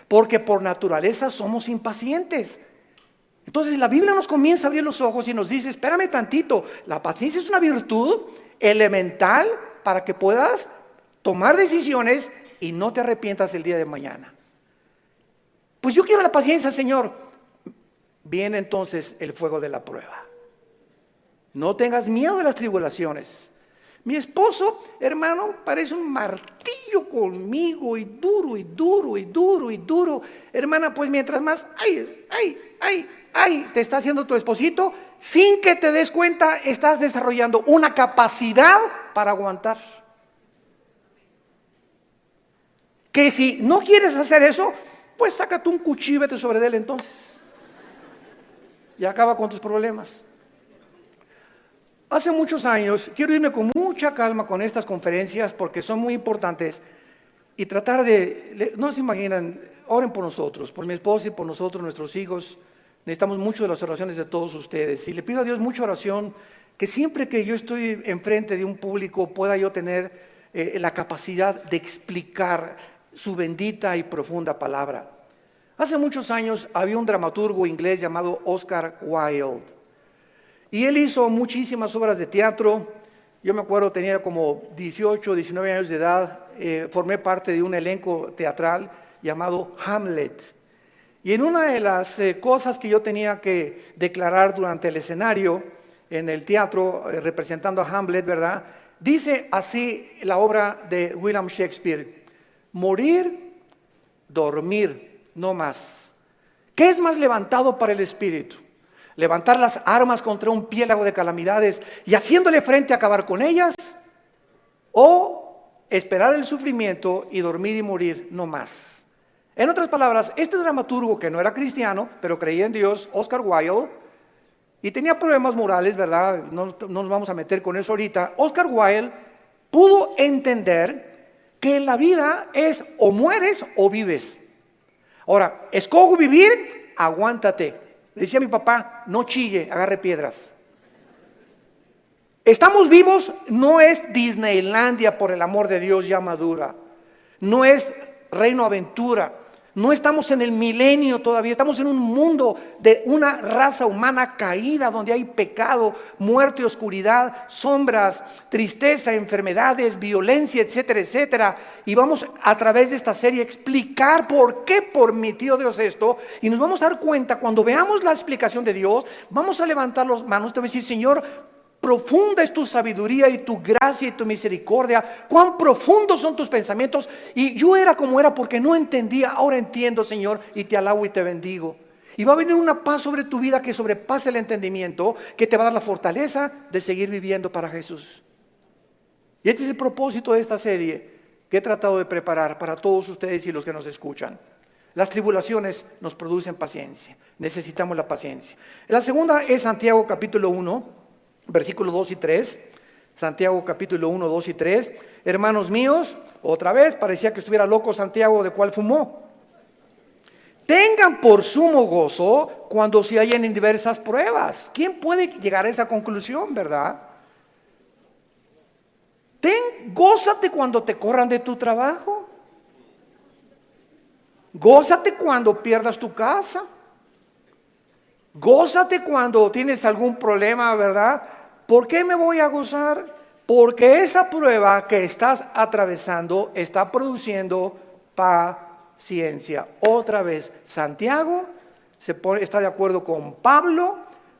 porque por naturaleza somos impacientes. Entonces la Biblia nos comienza a abrir los ojos y nos dice: espérame tantito, la paciencia es una virtud elemental para que puedas tomar decisiones y no te arrepientas el día de mañana. Pues yo quiero la paciencia, Señor. Viene entonces el fuego de la prueba. No tengas miedo de las tribulaciones. Mi esposo, hermano, parece un martillo conmigo, y duro, y duro, y duro, y duro. Hermana, pues mientras más, te está haciendo tu esposito, sin que te des cuenta, estás desarrollando una capacidad para aguantar. Que si no quieres hacer eso, pues sácate un cuchillo y vete sobre él entonces. Y acaba con tus problemas. Hace muchos años, quiero irme con mucha calma con estas conferencias porque son muy importantes y tratar de, no se imaginan, oren por nosotros, por mi esposa y por nosotros, nuestros hijos. Necesitamos mucho de las oraciones de todos ustedes. Y le pido a Dios mucha oración, que siempre que yo estoy enfrente de un público pueda yo tener la capacidad de explicar su bendita y profunda palabra. Hace muchos años había un dramaturgo inglés llamado Oscar Wilde. Y él hizo muchísimas obras de teatro. Yo me acuerdo, tenía como 18, 19 años de edad. Formé parte de un elenco teatral llamado Hamlet. Y en una de las cosas que yo tenía que declarar durante el escenario, en el teatro, representando a Hamlet, ¿verdad? Dice así la obra de William Shakespeare: morir, dormir, no más. ¿Qué es más levantado para el espíritu? ¿Levantar las armas contra un piélago de calamidades y haciéndole frente a acabar con ellas? ¿O esperar el sufrimiento y dormir y morir, no más? En otras palabras, este dramaturgo que no era cristiano, pero creía en Dios, Oscar Wilde, y tenía problemas morales, ¿verdad? No nos vamos a meter con eso ahorita. Oscar Wilde pudo entender que en la vida es o mueres o vives. Ahora, escojo vivir, aguántate. Decía mi papá, no chille, agarre piedras. Estamos vivos, no es Disneylandia, por el amor de Dios, ya madura. No es Reino Aventura. No estamos en el milenio todavía, estamos en un mundo de una raza humana caída, donde hay pecado, muerte, oscuridad, sombras, tristeza, enfermedades, violencia, etcétera, etcétera. Y vamos a través de esta serie a explicar por qué permitió Dios esto. Y nos vamos a dar cuenta, cuando veamos la explicación de Dios, vamos a levantar las manos, te voy a decir: Señor, profunda es tu sabiduría y tu gracia y tu misericordia. Cuán profundos son tus pensamientos. Y yo era como era porque no entendía. Ahora entiendo, Señor, y te alabo y te bendigo. Y va a venir una paz sobre tu vida que sobrepase el entendimiento, que te va a dar la fortaleza de seguir viviendo para Jesús. Y este es el propósito de esta serie que he tratado de preparar para todos ustedes y los que nos escuchan. Las tribulaciones nos producen paciencia. Necesitamos la paciencia. La segunda es Santiago capítulo 1. Versículos 2 y 3, Santiago capítulo 1, 2 y 3. Hermanos míos, otra vez, parecía que estuviera loco Santiago, de cuál fumó. Tengan por sumo gozo cuando se hallen en diversas pruebas. ¿Quién puede llegar a esa conclusión, verdad? Gózate cuando te corran de tu trabajo. Gózate cuando pierdas tu casa. Gózate cuando tienes algún problema, ¿verdad? ¿Por qué me voy a gozar? Porque esa prueba que estás atravesando está produciendo paciencia. Otra vez, Santiago está de acuerdo con Pablo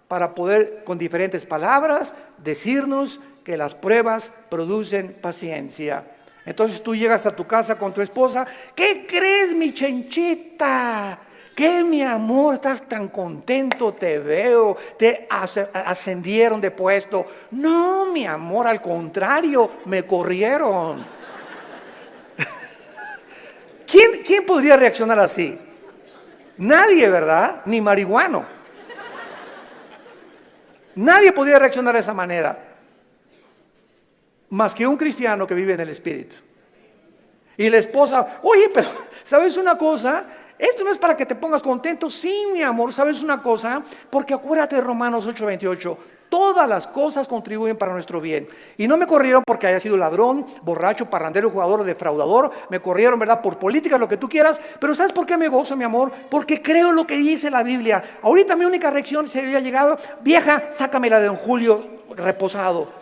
para poder, con diferentes palabras, decirnos que las pruebas producen paciencia. Entonces tú llegas a tu casa con tu esposa: ¿qué crees, mi chenchita? ¿Qué, mi amor? Estás tan contento, te veo, te ascendieron de puesto. No, mi amor, al contrario, me corrieron. ¿Quién podría reaccionar así? Nadie, ¿verdad? Ni marihuano. Nadie podría reaccionar de esa manera, más que un cristiano que vive en el Espíritu. Y la esposa: oye, pero ¿sabes una cosa? Esto no es para que te pongas contento. Sí, mi amor, ¿sabes una cosa? Porque acuérdate de Romanos 8:28. Todas las cosas contribuyen para nuestro bien. Y no me corrieron porque haya sido ladrón, borracho, parrandero, jugador o defraudador. Me corrieron, ¿verdad? Por política, lo que tú quieras. Pero ¿sabes por qué me gozo, mi amor? Porque creo lo que dice la Biblia. Ahorita mi única reacción sería llegado: vieja, sácamela de don Julio reposado.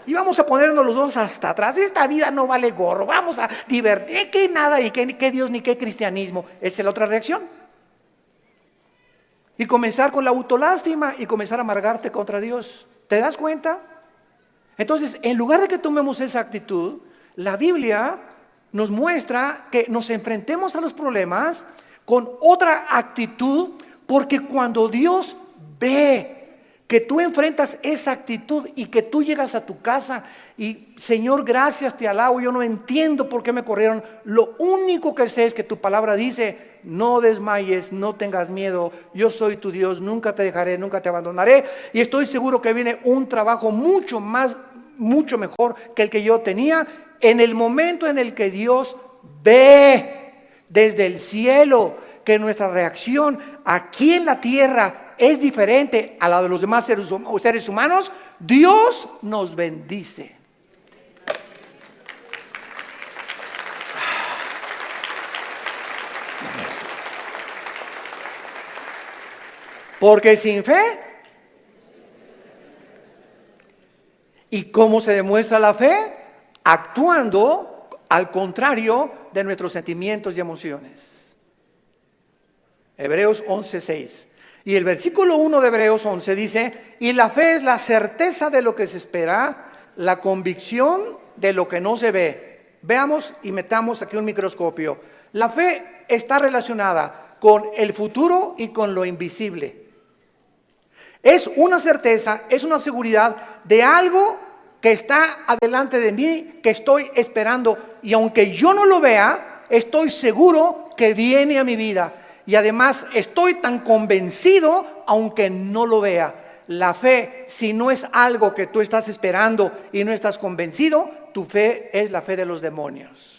Y vamos a ponernos los dos hasta atrás. Esta vida no vale gorro. Vamos a divertir. Que nada, y que Dios ni qué cristianismo. Esa es la otra reacción. Y comenzar con la autolástima y comenzar a amargarte contra Dios. ¿Te das cuenta? Entonces, en lugar de que tomemos esa actitud, la Biblia nos muestra que nos enfrentemos a los problemas con otra actitud, porque cuando Dios ve que tú enfrentas esa actitud y que tú llegas a tu casa y Señor, gracias, te alabo, yo no entiendo por qué me corrieron. Lo único que sé es que tu palabra dice, no desmayes, no tengas miedo, yo soy tu Dios, nunca te dejaré, nunca te abandonaré. Y estoy seguro que viene un trabajo mucho mejor que el que yo tenía en el momento en el que Dios ve desde el cielo que nuestra reacción aquí en la tierra es diferente a la de los demás seres humanos. Dios nos bendice. Porque sin fe, ¿y cómo se demuestra la fe? Actuando al contrario de nuestros sentimientos y emociones. Hebreos 11:6. Y el versículo 1 de Hebreos 11 dice, y la fe es la certeza de lo que se espera, la convicción de lo que no se ve. Veamos y metamos aquí un microscopio. La fe está relacionada con el futuro y con lo invisible. Es una certeza, es una seguridad de algo que está adelante de mí, que estoy esperando. Y aunque yo no lo vea, estoy seguro que viene a mi vida. Y además estoy tan convencido aunque no lo vea. La fe, si no es algo que tú estás esperando y no estás convencido, tu fe es la fe de los demonios.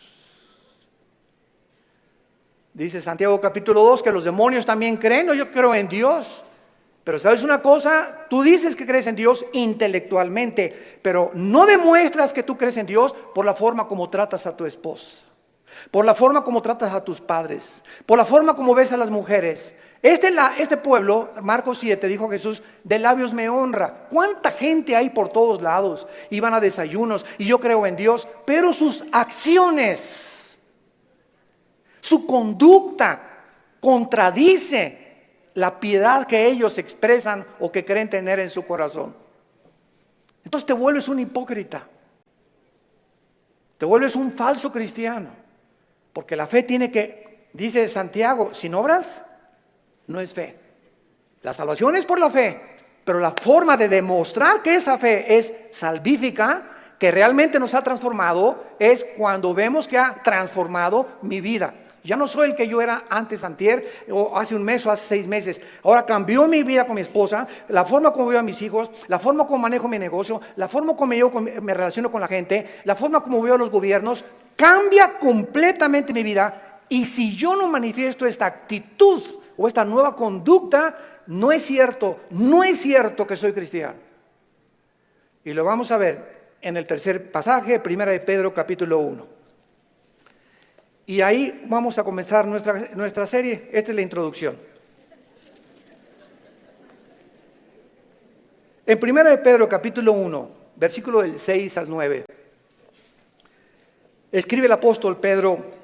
Dice Santiago capítulo 2 que los demonios también creen. No, yo creo en Dios. Pero ¿sabes una cosa? Tú dices que crees en Dios intelectualmente, pero no demuestras que tú crees en Dios por la forma como tratas a tu esposa, por la forma como tratas a tus padres, por la forma como ves a las mujeres. Este pueblo, Marcos 7, dijo Jesús, de labios me honra. ¿Cuánta gente hay por todos lados? Iban a desayunos y yo creo en Dios, pero sus acciones, su conducta contradice la piedad que ellos expresan o que creen tener en su corazón. Entonces te vuelves un hipócrita, te vuelves un falso cristiano, porque la fe tiene que, dice Santiago, sin obras no es fe. La salvación es por la fe, pero la forma de demostrar que esa fe es salvífica, que realmente nos ha transformado, es cuando vemos que ha transformado mi vida. Ya no soy el que yo era antes, antier, o hace un mes o hace 6 meses. Ahora cambió mi vida con mi esposa, la forma como veo a mis hijos, la forma como manejo mi negocio, la forma como me relaciono con la gente, la forma como veo a los gobiernos. Cambia completamente mi vida. Y si yo no manifiesto esta actitud o esta nueva conducta, no es cierto que soy cristiano. Y lo vamos a ver en el tercer pasaje, 1 de Pedro capítulo 1. Y ahí vamos a comenzar nuestra serie. Esta es la introducción. En 1 de Pedro capítulo 1, versículo del 6 al 9, escribe el apóstol Pedro,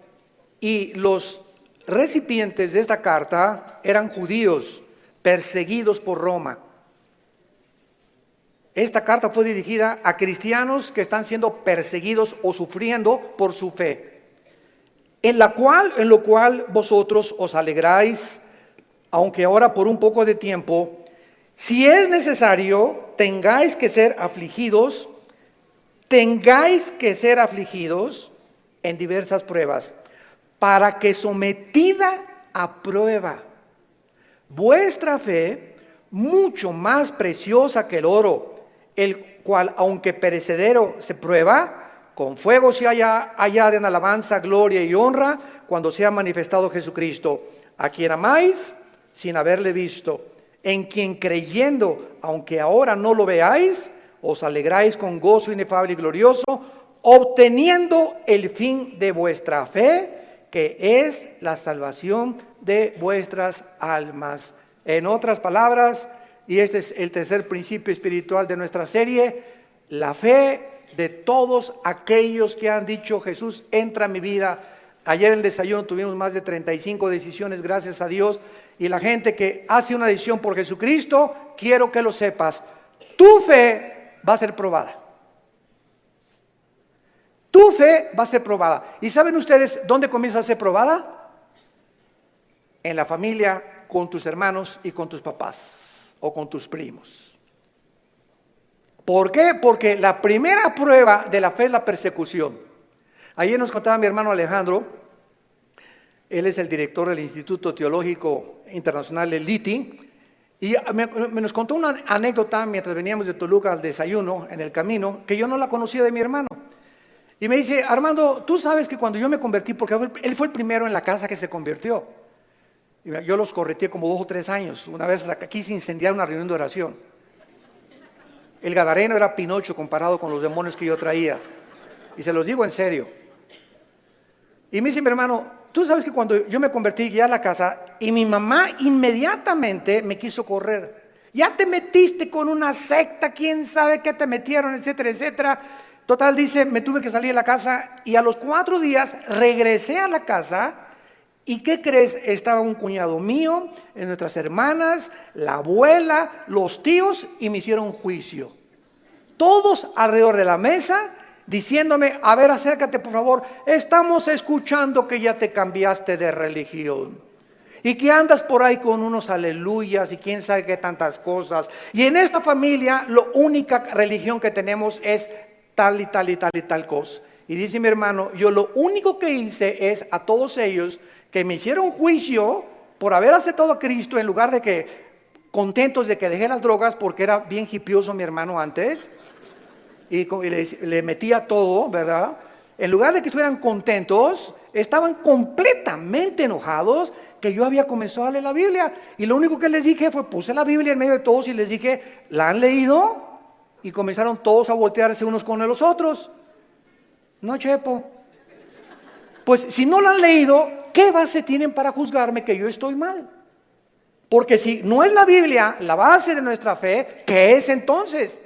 y los recipientes de esta carta eran judíos perseguidos por Roma. Esta carta fue dirigida a cristianos que están siendo perseguidos o sufriendo por su fe. En lo cual vosotros os alegráis, aunque ahora por un poco de tiempo, si es necesario, tengáis que ser afligidos en diversas pruebas, para que sometida a prueba vuestra fe, mucho más preciosa que el oro, el cual aunque perecedero se prueba, con fuego se hallada en alabanza, gloria y honra, cuando sea manifestado Jesucristo, a quien amáis sin haberle visto, en quien creyendo, aunque ahora no lo veáis, os alegráis con gozo inefable y glorioso, obteniendo el fin de vuestra fe, que es la salvación de vuestras almas. En otras palabras, y este es el tercer principio espiritual de nuestra serie, la fe de todos aquellos que han dicho, Jesús, entra en mi vida. Ayer en el desayuno tuvimos más de 35 decisiones, gracias a Dios. Y la gente que hace una decisión por Jesucristo, quiero que lo sepas, tu fe va a ser probada. Tu fe va a ser probada. ¿Y saben ustedes dónde comienza a ser probada? En la familia, con tus hermanos y con tus papás o con tus primos. ¿Por qué? Porque la primera prueba de la fe es la persecución. Ayer nos contaba mi hermano Alejandro, él es el director del Instituto Teológico Internacional del LITI, y nos contó una anécdota mientras veníamos de Toluca al desayuno en el camino, que yo no la conocía de mi hermano. Y me dice, Armando, tú sabes que cuando yo me convertí, porque él fue el primero en la casa que se convirtió. Y yo los correteé como 2 o 3 años. Una vez quise incendiar una reunión de oración. El gadareno era Pinocho comparado con los demonios que yo traía. Y se los digo en serio. Y me dice mi hermano, tú sabes que cuando yo me convertí, llegué a la casa y mi mamá inmediatamente me quiso correr. Ya te metiste con una secta, quién sabe qué te metieron, etcétera, etcétera. Total, dice, me tuve que salir de la casa y a los 4 días regresé a la casa. ¿Y qué crees? Estaba un cuñado mío, nuestras hermanas, la abuela, los tíos, y me hicieron juicio. Todos alrededor de la mesa, diciéndome, a ver, acércate por favor, estamos escuchando que ya te cambiaste de religión. Y que andas por ahí con unos aleluyas y quién sabe qué tantas cosas. Y en esta familia, la única religión que tenemos es tal y tal y tal y tal cosa. Y dice mi hermano, yo lo único que hice es a todos ellos que me hicieron juicio por haber aceptado a Cristo en lugar de que contentos de que dejé las drogas porque era bien hipioso mi hermano antes y le metía todo, ¿verdad? En lugar de que estuvieran contentos, estaban completamente enojados que yo había comenzado a leer la Biblia. Y lo único que les dije fue, puse la Biblia en medio de todos y les dije, ¿la han leído? Y comenzaron todos a voltearse unos con los otros. No, Chepo. Pues si no la han leído, ¿qué base tienen para juzgarme que yo estoy mal? Porque si no es la Biblia la base de nuestra fe, ¿qué es entonces?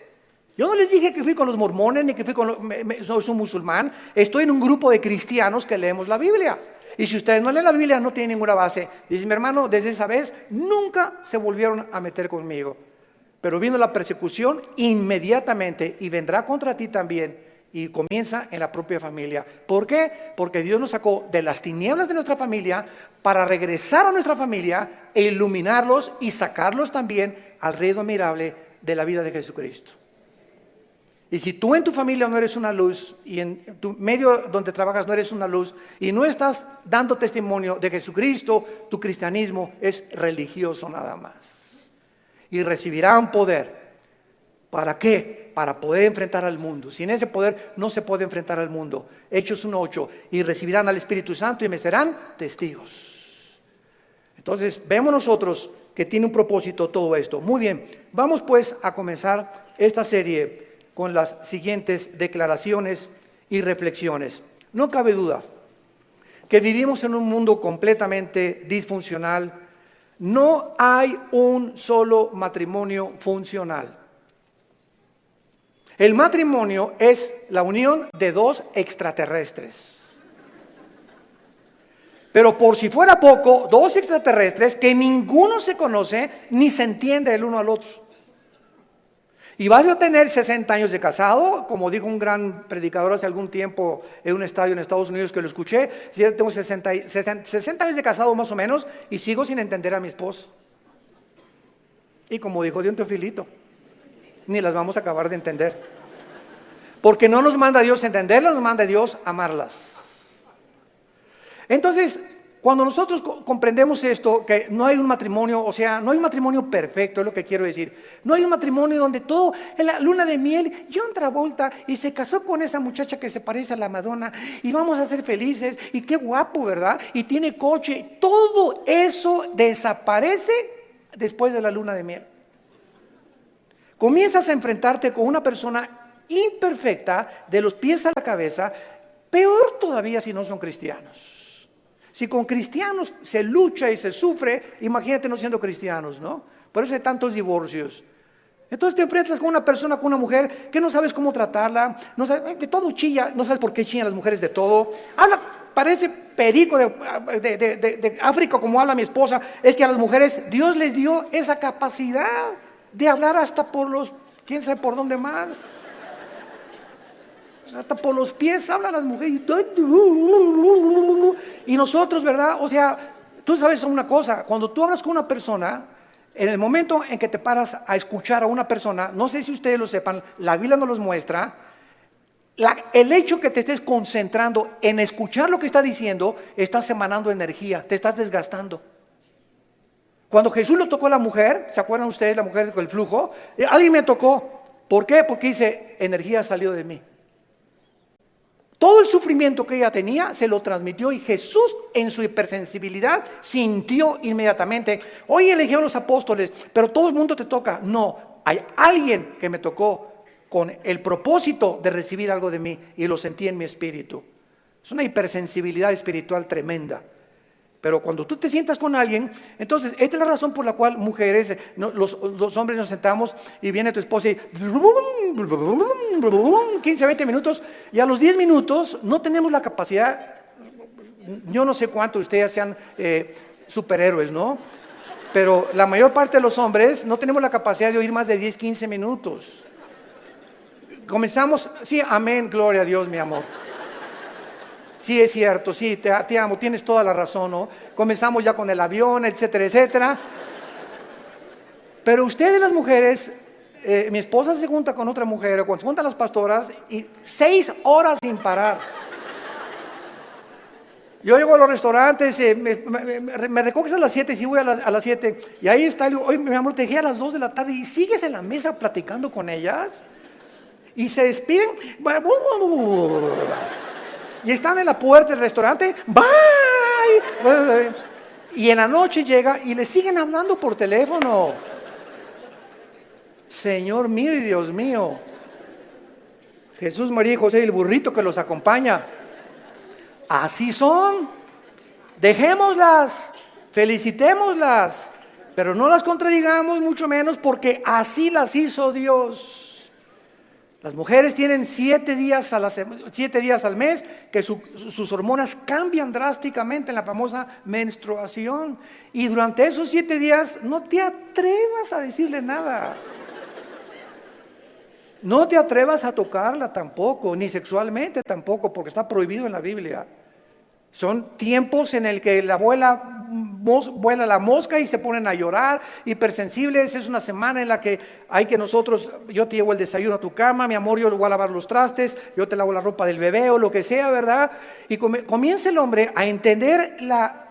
Yo no les dije que fui con los mormones ni que fui con soy un musulmán. Estoy en un grupo de cristianos que leemos la Biblia. Y si ustedes no leen la Biblia, no tienen ninguna base. Dice mi hermano, desde esa vez nunca se volvieron a meter conmigo. Pero vino la persecución inmediatamente y vendrá contra ti también. Y comienza en la propia familia. ¿Por qué? Porque Dios nos sacó de las tinieblas de nuestra familia para regresar a nuestra familia e iluminarlos y sacarlos también al reino admirable de la vida de Jesucristo. Y si tú en tu familia no eres una luz y en tu medio donde trabajas no eres una luz y no estás dando testimonio de Jesucristo, tu cristianismo es religioso nada más. Y recibirán poder. ¿Para qué? Para poder enfrentar al mundo. Sin ese poder no se puede enfrentar al mundo. Hechos 1:8. Y recibirán al Espíritu Santo y me serán testigos. Entonces vemos nosotros que tiene un propósito todo esto. Muy bien, vamos pues a comenzar esta serie con las siguientes declaraciones y reflexiones. No cabe duda que vivimos en un mundo completamente disfuncional. No hay un solo matrimonio funcional. El matrimonio es la unión de 2 extraterrestres. Pero por si fuera poco, 2 extraterrestres que ninguno se conoce ni se entiende el uno al otro. Y vas a tener 60 años de casado, como dijo un gran predicador hace algún tiempo en un estadio en Estados Unidos que lo escuché. Yo tengo 60 años de casado más o menos y sigo sin entender a mi esposa. Y como dijo Dion Teofilito, ni las vamos a acabar de entender. Porque no nos manda Dios entenderlas, nos manda Dios amarlas. Entonces, cuando nosotros comprendemos esto, que no hay un matrimonio, o sea, no hay un matrimonio perfecto, es lo que quiero decir. No hay un matrimonio donde todo, en la luna de miel, John Travolta y se casó con esa muchacha que se parece a la Madonna y vamos a ser felices y qué guapo, ¿verdad? Y tiene coche. Todo eso desaparece después de la luna de miel. Comienzas a enfrentarte con una persona imperfecta de los pies a la cabeza, peor todavía si no son cristianos. Si con cristianos se lucha y se sufre, imagínate no siendo cristianos, ¿no? Por eso hay tantos divorcios. Entonces te enfrentas con una persona, con una mujer que no sabes cómo tratarla, no sabes, de todo chilla, no sabes por qué chillan las mujeres de todo. Habla, parece perico de África como habla mi esposa. Es que a las mujeres Dios les dio esa capacidad de hablar hasta por los, quién sabe por dónde más. Hasta por los pies hablan las mujeres. Y nosotros, ¿verdad? O sea, tú sabes una cosa, cuando tú hablas con una persona, en el momento en que te paras a escuchar a una persona, no sé si ustedes lo sepan, la Biblia nos los muestra, el hecho que te estés concentrando en escuchar lo que está diciendo, estás emanando energía, te estás desgastando. Cuando Jesús lo tocó a la mujer, ¿se acuerdan ustedes la mujer con el flujo? Alguien me tocó. ¿Por qué? Porque dice, energía salió de mí. Todo el sufrimiento que ella tenía se lo transmitió y Jesús en su hipersensibilidad sintió inmediatamente. Hoy eligieron los apóstoles, pero todo el mundo te toca. No, hay alguien que me tocó con el propósito de recibir algo de mí y lo sentí en mi espíritu. Es una hipersensibilidad espiritual tremenda. Pero cuando tú te sientas con alguien, entonces esta es la razón por la cual mujeres, los hombres nos sentamos y viene tu esposa y 15, 20 minutos y a los 10 minutos no tenemos la capacidad, yo no sé cuánto ustedes sean superhéroes, ¿no? Pero la mayor parte de los hombres no tenemos la capacidad de oír más de 10, 15 minutos. Comenzamos, sí, amén, gloria a Dios, mi amor. Sí, es cierto, sí, te amo, tienes toda la razón, ¿no? Comenzamos ya con el avión, etcétera, etcétera. Pero ustedes las mujeres, mi esposa se junta con otra mujer, o cuando se juntan las pastoras, y 6 horas sin parar. Yo llego a los restaurantes, me recoges a las 7, sí voy a las 7, y ahí está, digo, oye, mi amor, te dejé a las 2 de la tarde, y sigues en la mesa platicando con ellas, y se despiden, y están en la puerta del restaurante, bye, y en la noche llega y le siguen hablando por teléfono. Señor mío y Dios mío, Jesús, María y José y el burrito que los acompaña, así son. Dejémoslas, felicitémoslas, pero no las contradigamos, mucho menos, porque así las hizo Dios. Las mujeres tienen 7 días al mes que sus hormonas cambian drásticamente en la famosa menstruación. Y durante esos 7 días no te atrevas a decirle nada. No te atrevas a tocarla tampoco, ni sexualmente tampoco, porque está prohibido en la Biblia. Son tiempos en el que vuela la mosca y se ponen a llorar, hipersensibles. Es una semana en la que hay que yo te llevo el desayuno a tu cama, mi amor, yo le voy a lavar los trastes, yo te lavo la ropa del bebé o lo que sea, ¿verdad? Y comienza el hombre a entender la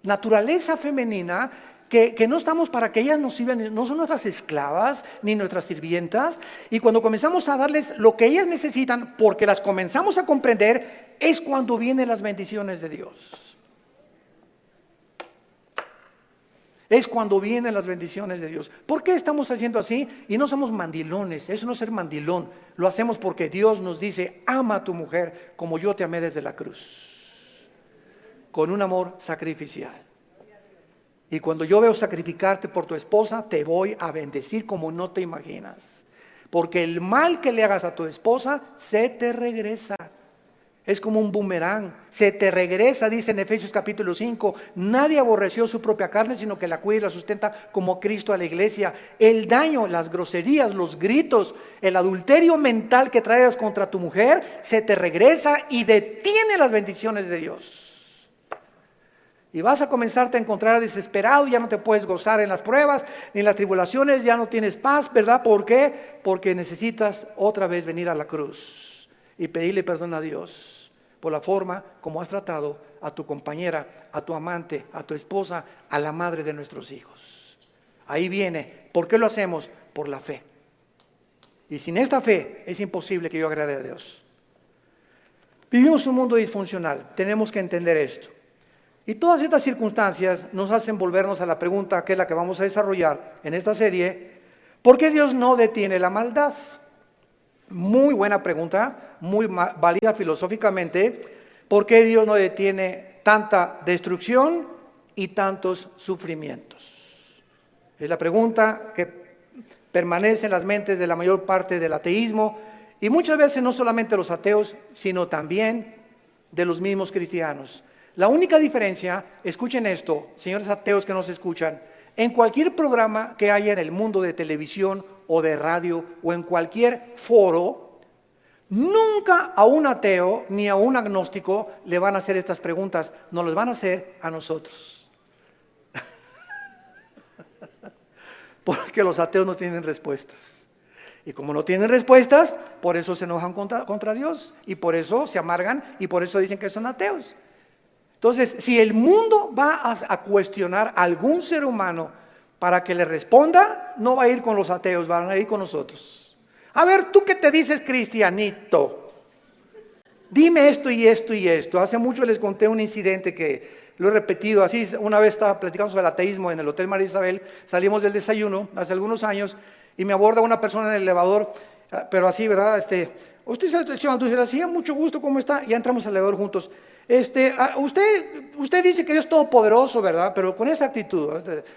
naturaleza femenina, que no estamos para que ellas nos sirvan, no son nuestras esclavas ni nuestras sirvientas. Y cuando comenzamos a darles lo que ellas necesitan, porque las comenzamos a comprender, es cuando vienen las bendiciones de Dios. Es cuando vienen las bendiciones de Dios. ¿Por qué estamos haciendo así? Y no somos mandilones. Eso no es ser mandilón. Lo hacemos porque Dios nos dice, ama a tu mujer como yo te amé desde la cruz, con un amor sacrificial. Y cuando yo veo sacrificarte por tu esposa, te voy a bendecir como no te imaginas. Porque el mal que le hagas a tu esposa se te regresa. Es como un boomerang, se te regresa, dice en Efesios capítulo 5. Nadie aborreció su propia carne, sino que la cuida y la sustenta como Cristo a la iglesia. El daño, las groserías, los gritos, el adulterio mental que traes contra tu mujer, se te regresa y detiene las bendiciones de Dios. Y vas a comenzarte a encontrar desesperado, ya no te puedes gozar en las pruebas, ni en las tribulaciones, ya no tienes paz, ¿verdad? ¿Por qué? Porque necesitas otra vez venir a la cruz y pedirle perdón a Dios por la forma como has tratado a tu compañera, a tu amante, a tu esposa, a la madre de nuestros hijos. Ahí viene. ¿Por qué lo hacemos? Por la fe. Y sin esta fe es imposible que yo agrade a Dios. Vivimos un mundo disfuncional, tenemos que entender esto. Y todas estas circunstancias nos hacen volvernos a la pregunta que es la que vamos a desarrollar en esta serie: ¿por qué Dios no detiene la maldad? Muy buena pregunta, muy válida filosóficamente. ¿Por qué Dios no detiene tanta destrucción y tantos sufrimientos? Es la pregunta que permanece en las mentes de la mayor parte del ateísmo, y muchas veces no solamente los ateos, sino también de los mismos cristianos. La única diferencia, escuchen esto, señores ateos que nos escuchan, en cualquier programa que haya en el mundo de televisión o de radio o en cualquier foro, nunca a un ateo ni a un agnóstico le van a hacer estas preguntas, nos las van a hacer a nosotros. Porque los ateos no tienen respuestas. Y como no tienen respuestas, por eso se enojan contra Dios. Y por eso se amargan y por eso dicen que son ateos. Entonces, si el mundo va a cuestionar a algún ser humano para que le responda, no va a ir con los ateos, van a ir con nosotros. A ver, ¿tú qué te dices, cristianito? Dime esto y esto y esto. Hace mucho les conté un incidente que lo he repetido así. Una vez estaba platicando sobre el ateísmo en el Hotel María Isabel. Salimos del desayuno hace algunos años y me aborda una persona en el elevador, pero así, ¿verdad? Usted es el señor Dulce, así, mucho gusto, ¿cómo está? Ya entramos al elevador juntos. Usted dice que Dios es todopoderoso, ¿verdad? Pero con esa actitud.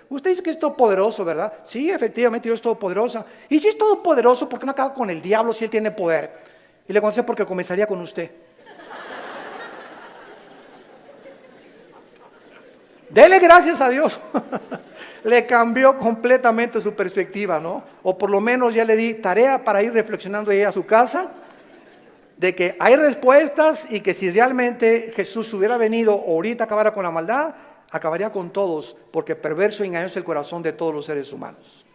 Usted dice que es todopoderoso, ¿verdad? Sí, efectivamente, Dios es todopoderoso. Y si es todopoderoso, ¿por qué no acaba con el diablo si él tiene poder? Y le contesté, porque comenzaría con usted. Dele gracias a Dios. Le cambió completamente su perspectiva, ¿no? O por lo menos ya le di tarea para ir reflexionando ahí a su casa, de que hay respuestas y que si realmente Jesús hubiera venido o ahorita acabara con la maldad, acabaría con todos, porque perverso y engañoso es el corazón de todos los seres humanos.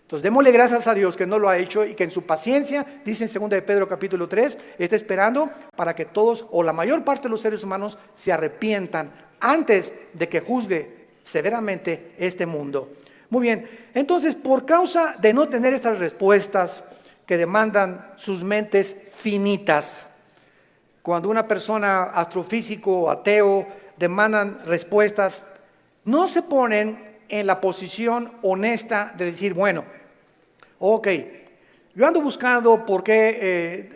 Entonces démosle gracias a Dios que no lo ha hecho y que en su paciencia, dice en 2 de Pedro capítulo 3, está esperando para que todos o la mayor parte de los seres humanos se arrepientan antes de que juzgue severamente este mundo. Muy bien, entonces por causa de no tener estas respuestas que demandan sus mentes finitas, cuando una persona astrofísico o ateo demandan respuestas, no se ponen en la posición honesta de decir, bueno, ok, yo ando buscando por qué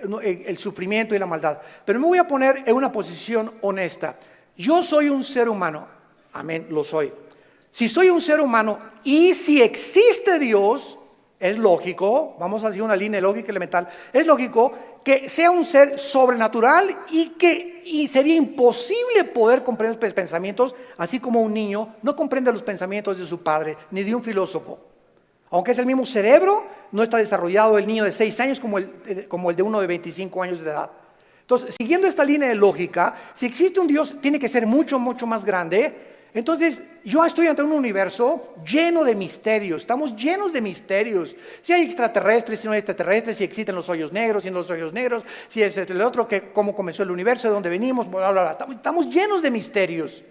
el sufrimiento y la maldad, pero me voy a poner en una posición honesta. Yo soy un ser humano, amén, lo soy. Si soy un ser humano y si existe Dios, es lógico, vamos a decir una línea lógica elemental, es lógico que sea un ser sobrenatural y sería imposible poder comprender los pensamientos, así como un niño no comprende los pensamientos de su padre, ni de un filósofo. Aunque es el mismo cerebro, no está desarrollado el niño de 6 años como el de uno de 25 años de edad. Entonces, siguiendo esta línea de lógica, si existe un Dios, tiene que ser mucho, mucho más grande. Entonces, yo estoy ante un universo lleno de misterios, estamos llenos de misterios. Si hay extraterrestres, si no hay extraterrestres, si existen los hoyos negros, si no los hoyos negros, si es el otro, cómo comenzó el universo, de dónde venimos, bla, bla, bla. Estamos llenos de misterios.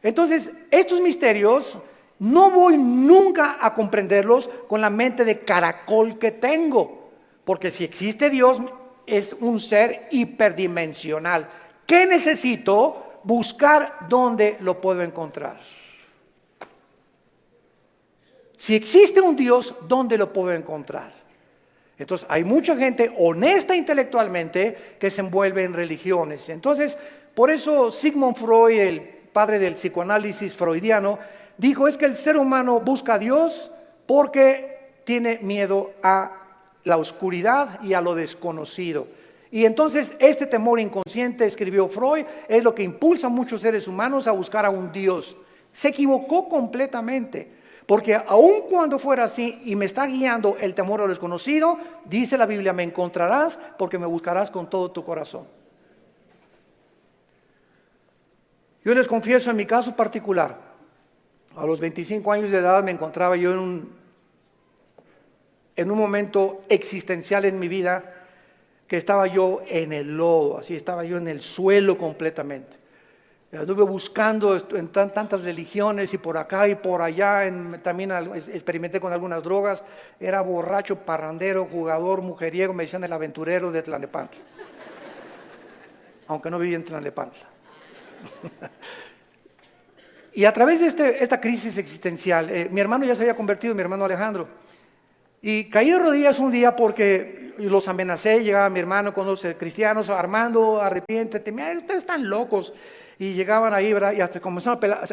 Entonces, estos misterios no voy nunca a comprenderlos con la mente de caracol que tengo, porque si existe Dios, es un ser hiperdimensional. ¿Qué necesito? Buscar dónde lo puedo encontrar. Si existe un Dios, ¿dónde lo puedo encontrar? Entonces hay mucha gente honesta intelectualmente que se envuelve en religiones. Entonces, por eso Sigmund Freud, el padre del psicoanálisis freudiano, dijo es que el ser humano busca a Dios porque tiene miedo a la oscuridad y a lo desconocido. Y entonces este temor inconsciente, escribió Freud, es lo que impulsa a muchos seres humanos a buscar a un Dios. Se equivocó completamente, porque aun cuando fuera así y me está guiando el temor a lo desconocido, dice la Biblia, me encontrarás porque me buscarás con todo tu corazón. Yo les confieso en mi caso particular, a los 25 años de edad me encontraba yo en un momento existencial en mi vida, que estaba yo en el lodo, así estaba yo en el suelo completamente. Anduve buscando en tantas religiones y por acá y por allá, también experimenté con algunas drogas, era borracho, parrandero, jugador, mujeriego, me decían el aventurero de Tlalnepantla, aunque no vivía en Tlalnepantla. Y a través de esta crisis existencial, mi hermano ya se había convertido, mi hermano Alejandro, y caí de rodillas un día porque los amenacé, llegaba mi hermano con los cristianos, Armando, arrepiéntete, mira, ustedes están locos. Y llegaban ahí, ¿verdad? Y hasta comenzaron a pelar,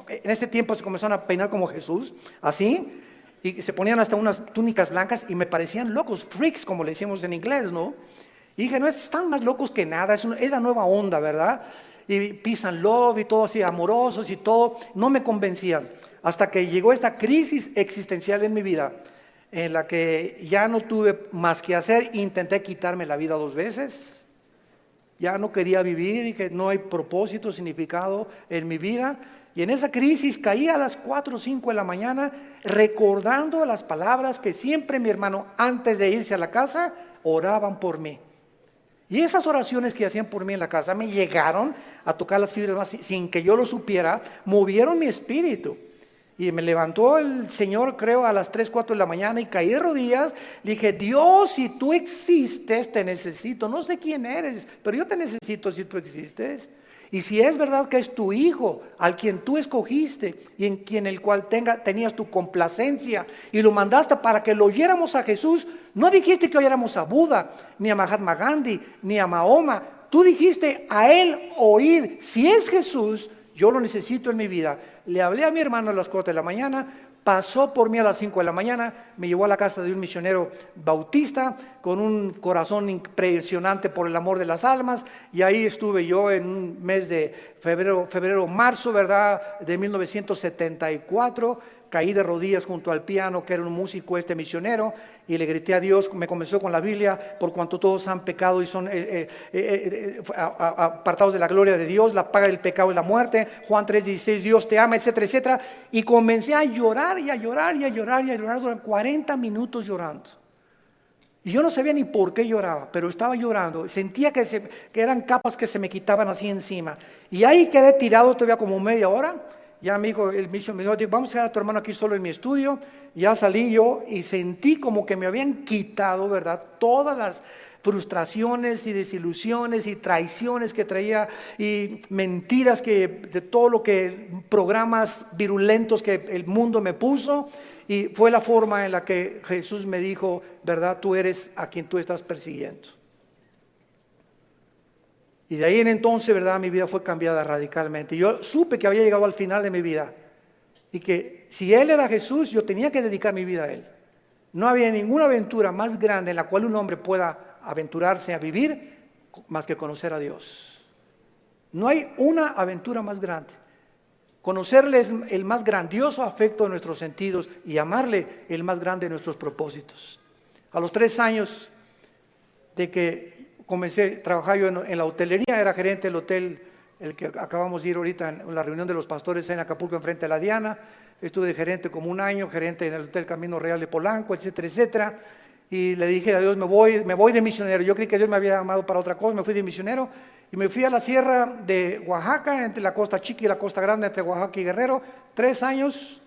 en ese tiempo se comenzaron a peinar como Jesús, así, y se ponían hasta unas túnicas blancas y me parecían locos, freaks, como le decimos en inglés, ¿no? Y dije, no, están más locos que nada, es la nueva onda, ¿verdad? Y peace and love y todo así, amorosos y todo, no me convencían. Hasta que llegó esta crisis existencial en mi vida, en la que ya no tuve más que hacer, intenté quitarme la vida 2 veces, ya no quería vivir y que no hay propósito, significado en mi vida, Y en esa crisis caí a las 4 o 5 de la mañana recordando las palabras que siempre mi hermano antes de irse a la casa oraban por mí. Y esas oraciones que hacían por mí en la casa me llegaron a tocar las fibras más sin que yo lo supiera, movieron mi espíritu. Y me levantó el Señor, creo, a las 3, 4 de la mañana y caí de rodillas. Dije, Dios, si tú existes, te necesito. No sé quién eres, pero yo te necesito si tú existes. Y si es verdad que es tu Hijo, al quien tú escogiste y en quien el cual tenías tu complacencia y lo mandaste para que lo oyéramos a Jesús, no dijiste que oyéramos a Buda, ni a Mahatma Gandhi, ni a Mahoma. Tú dijiste a él oír. Si es Jesús, yo lo necesito en mi vida. Le hablé a mi hermano a las 4 de la mañana, pasó por mí a las 5 de la mañana, me llevó a la casa de un misionero bautista con un corazón impresionante por el amor de las almas, y ahí estuve yo en un mes de febrero, marzo, ¿verdad?, de 1974. Caí de rodillas junto al piano, que era un músico misionero, y le grité a Dios. Me comenzó con la Biblia: por cuanto todos han pecado y son apartados de la gloria de Dios, la paga del pecado es la muerte. Juan 3:16, Dios te ama, etcétera, etcétera. Y comencé a llorar y a llorar y a llorar y a llorar durante 40 minutos llorando. Y yo no sabía ni por qué lloraba, pero estaba llorando. Sentía que eran capas que se me quitaban así encima. Y ahí quedé tirado todavía como media hora. Ya me dijo el misionero, me dijo, vamos a dejar a tu hermano aquí solo en mi estudio. Ya salí yo y sentí como que me habían quitado, ¿verdad?, todas las frustraciones y desilusiones y traiciones que traía y mentiras de todo lo que, programas virulentos que el mundo me puso. Y fue la forma en la que Jesús me dijo, ¿verdad?, tú eres a quien tú estás persiguiendo. Y de ahí en entonces, ¿verdad?, mi vida fue cambiada radicalmente. Yo supe que había llegado al final de mi vida y que si Él era Jesús, yo tenía que dedicar mi vida a Él. No había ninguna aventura más grande en la cual un hombre pueda aventurarse a vivir más que conocer a Dios. No hay una aventura más grande. Conocerle es el más grandioso afecto de nuestros sentidos y amarle el más grande de nuestros propósitos. A los 3 años de que comencé a trabajar yo en la hotelería, era gerente del hotel, el que acabamos de ir ahorita en la reunión de los pastores en Acapulco, enfrente de la Diana. Estuve de gerente como 1 año, gerente en el Hotel Camino Real de Polanco, etcétera, etcétera. Y le dije a Dios, me voy de misionero. Yo creí que Dios me había llamado para otra cosa, me fui de misionero. Y me fui a la sierra de Oaxaca, entre la costa chica y la costa grande, entre Oaxaca y Guerrero. 3 años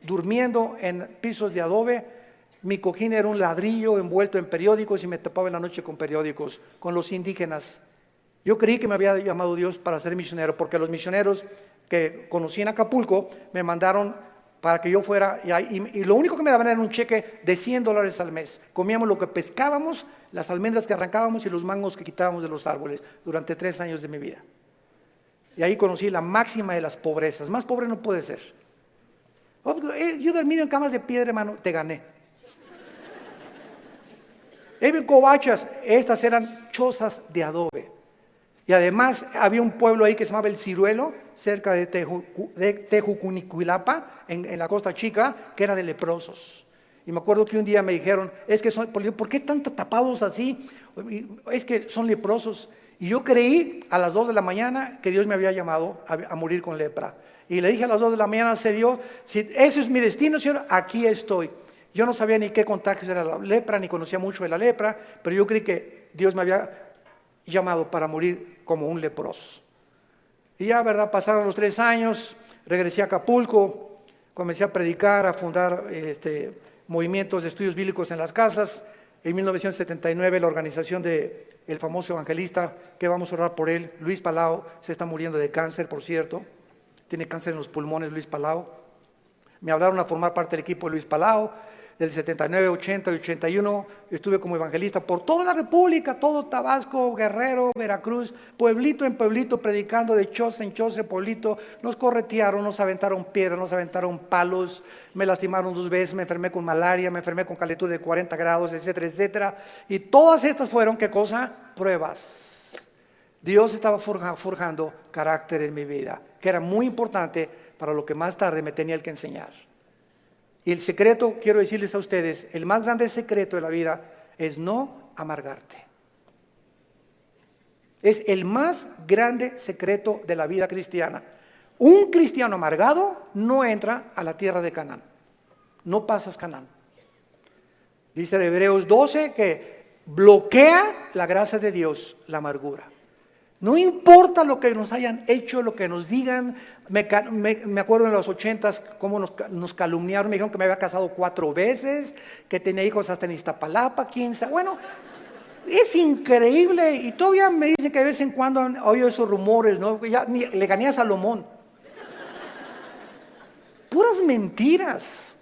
durmiendo en pisos de adobe. Mi cojín era un ladrillo envuelto en periódicos y me tapaba en la noche con periódicos, con los indígenas. Yo creí que me había llamado Dios para ser misionero, porque los misioneros que conocí en Acapulco me mandaron para que yo fuera, y lo único que me daban era un cheque de $100 al mes. Comíamos lo que pescábamos, las almendras que arrancábamos y los mangos que quitábamos de los árboles durante 3 años de mi vida. Y ahí conocí la máxima de las pobrezas. Más pobre no puede ser. Yo dormí en camas de piedra, hermano, te gané. En covachas, estas eran chozas de adobe. Y además había un pueblo ahí que se llamaba El Ciruelo, cerca de Tejucunicuilapa, en la Costa Chica, que era de leprosos. Y me acuerdo que un día me dijeron, ¿por qué están tapados así? Es que son leprosos. Y yo creí a las 2 de la mañana que Dios me había llamado a morir con lepra. Y le dije a las 2 de la mañana, se dio, si ese es mi destino, Señor, aquí estoy. Yo no sabía ni qué contagios era la lepra, ni conocía mucho de la lepra, pero yo creí que Dios me había llamado para morir como un leproso. Y ya, ¿verdad?, pasaron los 3 años, regresé a Acapulco, comencé a predicar, a fundar movimientos de estudios bíblicos en las casas. En 1979 la organización del famoso evangelista, que vamos a orar por él, Luis Palau, se está muriendo de cáncer, por cierto, tiene cáncer en los pulmones, Luis Palau. Me hablaron a formar parte del equipo de Luis Palau. Del 79, 80 y 81 estuve como evangelista por toda la República, todo Tabasco, Guerrero, Veracruz, pueblito en pueblito, predicando de choza en choza, pueblito. Nos corretearon, nos aventaron piedras, nos aventaron palos, me lastimaron 2 veces, me enfermé con malaria, me enfermé con calentura de 40 grados, etcétera, etcétera. Y todas estas fueron, ¿qué cosa? Pruebas. Dios estaba forjando carácter en mi vida, que era muy importante para lo que más tarde me tenía que enseñar. Y el secreto, quiero decirles a ustedes, el más grande secreto de la vida es no amargarte. Es el más grande secreto de la vida cristiana. Un cristiano amargado no entra a la tierra de Canaán. No pasas Canaán. Dice Hebreos 12 que bloquea la gracia de Dios la amargura. No importa lo que nos hayan hecho, lo que nos digan. Me acuerdo en los 80s cómo nos calumniaron. Me dijeron que me había casado 4 veces, que tenía hijos hasta en Iztapalapa, 15. Bueno, es increíble. Y todavía me dicen que de vez en cuando han oído esos rumores, ¿no? Ya le gané a Salomón. Puras mentiras.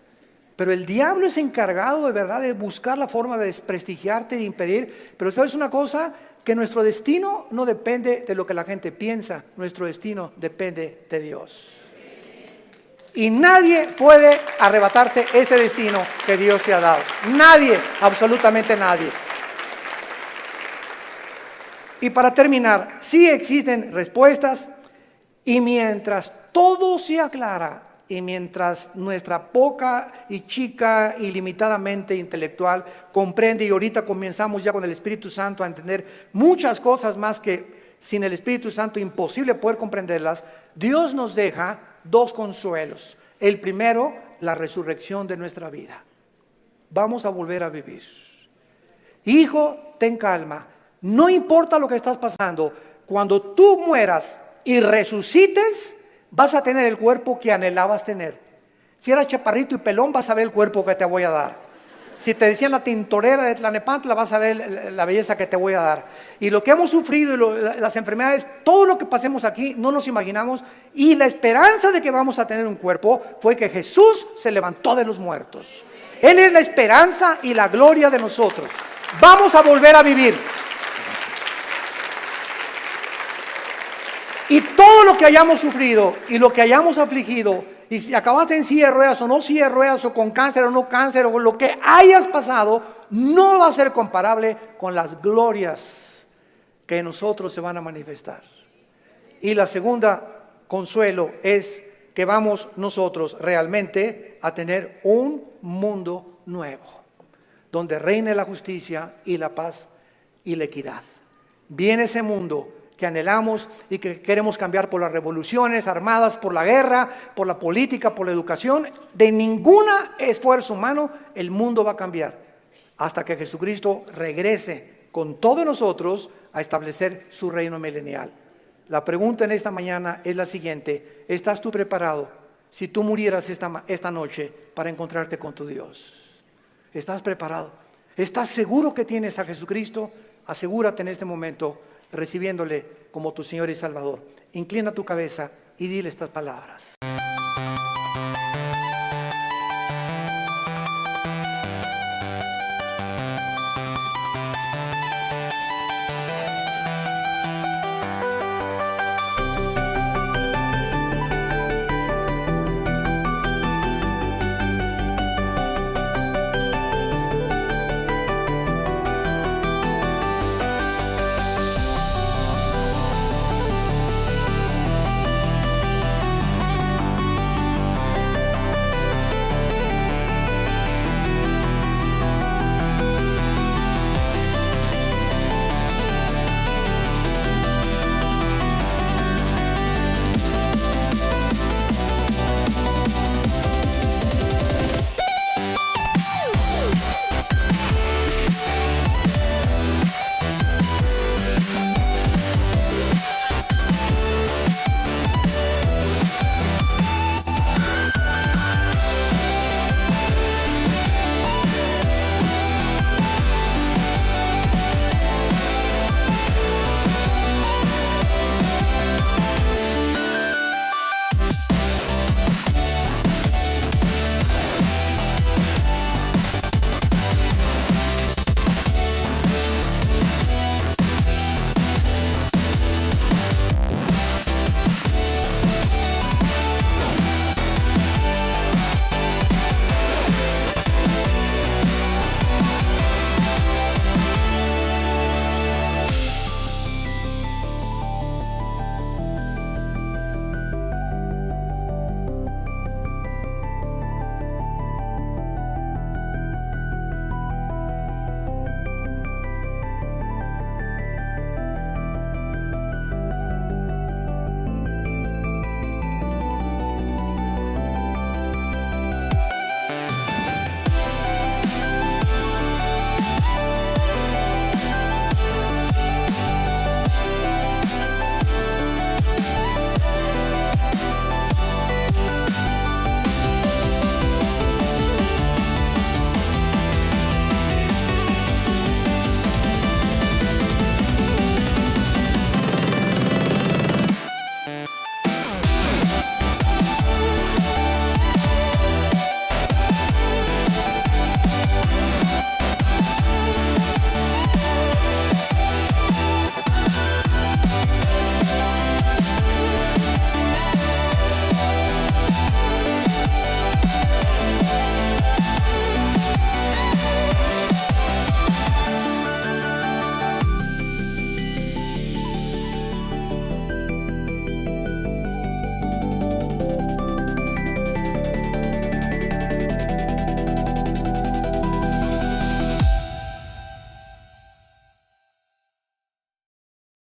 Pero el diablo es encargado de verdad de buscar la forma de desprestigiarte, de impedir. Pero ¿sabes una cosa? Que nuestro destino no depende de lo que la gente piensa. Nuestro destino depende de Dios. Y nadie puede arrebatarte ese destino que Dios te ha dado. Nadie, absolutamente nadie. Y para terminar, sí existen respuestas. Y mientras todo se aclara, y mientras nuestra poca y chica y limitadamente intelectual comprende, y ahorita comenzamos ya con el Espíritu Santo a entender muchas cosas más que sin el Espíritu Santo imposible poder comprenderlas, Dios nos deja 2 consuelos. El primero, la resurrección de nuestra vida. Vamos a volver a vivir. Hijo, ten calma. No importa lo que estás pasando, cuando tú mueras y resucites, vas a tener el cuerpo que anhelabas tener. Si eras chaparrito y pelón, vas a ver el cuerpo que te voy a dar. Si te decían la tintorera de Tlanepantla, vas a ver la belleza que te voy a dar. Y lo que hemos sufrido, y las enfermedades, todo lo que pasemos aquí, no nos imaginamos. Y la esperanza de que vamos a tener un cuerpo fue que Jesús se levantó de los muertos. Él es la esperanza y la gloria de nosotros. Vamos a volver a vivir. Y todo lo que hayamos sufrido y lo que hayamos afligido, y si acabaste en silla de ruedas o no silla de ruedas, o con cáncer o no cáncer, o lo que hayas pasado, no va a ser comparable con las glorias que en nosotros se van a manifestar. Y la segunda consuelo es que vamos nosotros realmente a tener un mundo nuevo, donde reine la justicia y la paz y la equidad. Viene ese mundo que anhelamos y que queremos cambiar por las revoluciones armadas, por la guerra, por la política, por la educación. De ningún esfuerzo humano el mundo va a cambiar hasta que Jesucristo regrese con todos nosotros a establecer su reino milenial. La pregunta en esta mañana es la siguiente: ¿estás tú preparado si tú murieras esta noche para encontrarte con tu Dios? ¿Estás preparado? ¿Estás seguro que tienes a Jesucristo? Asegúrate en este momento recibiéndole como tu Señor y Salvador. Inclina tu cabeza y dile estas palabras.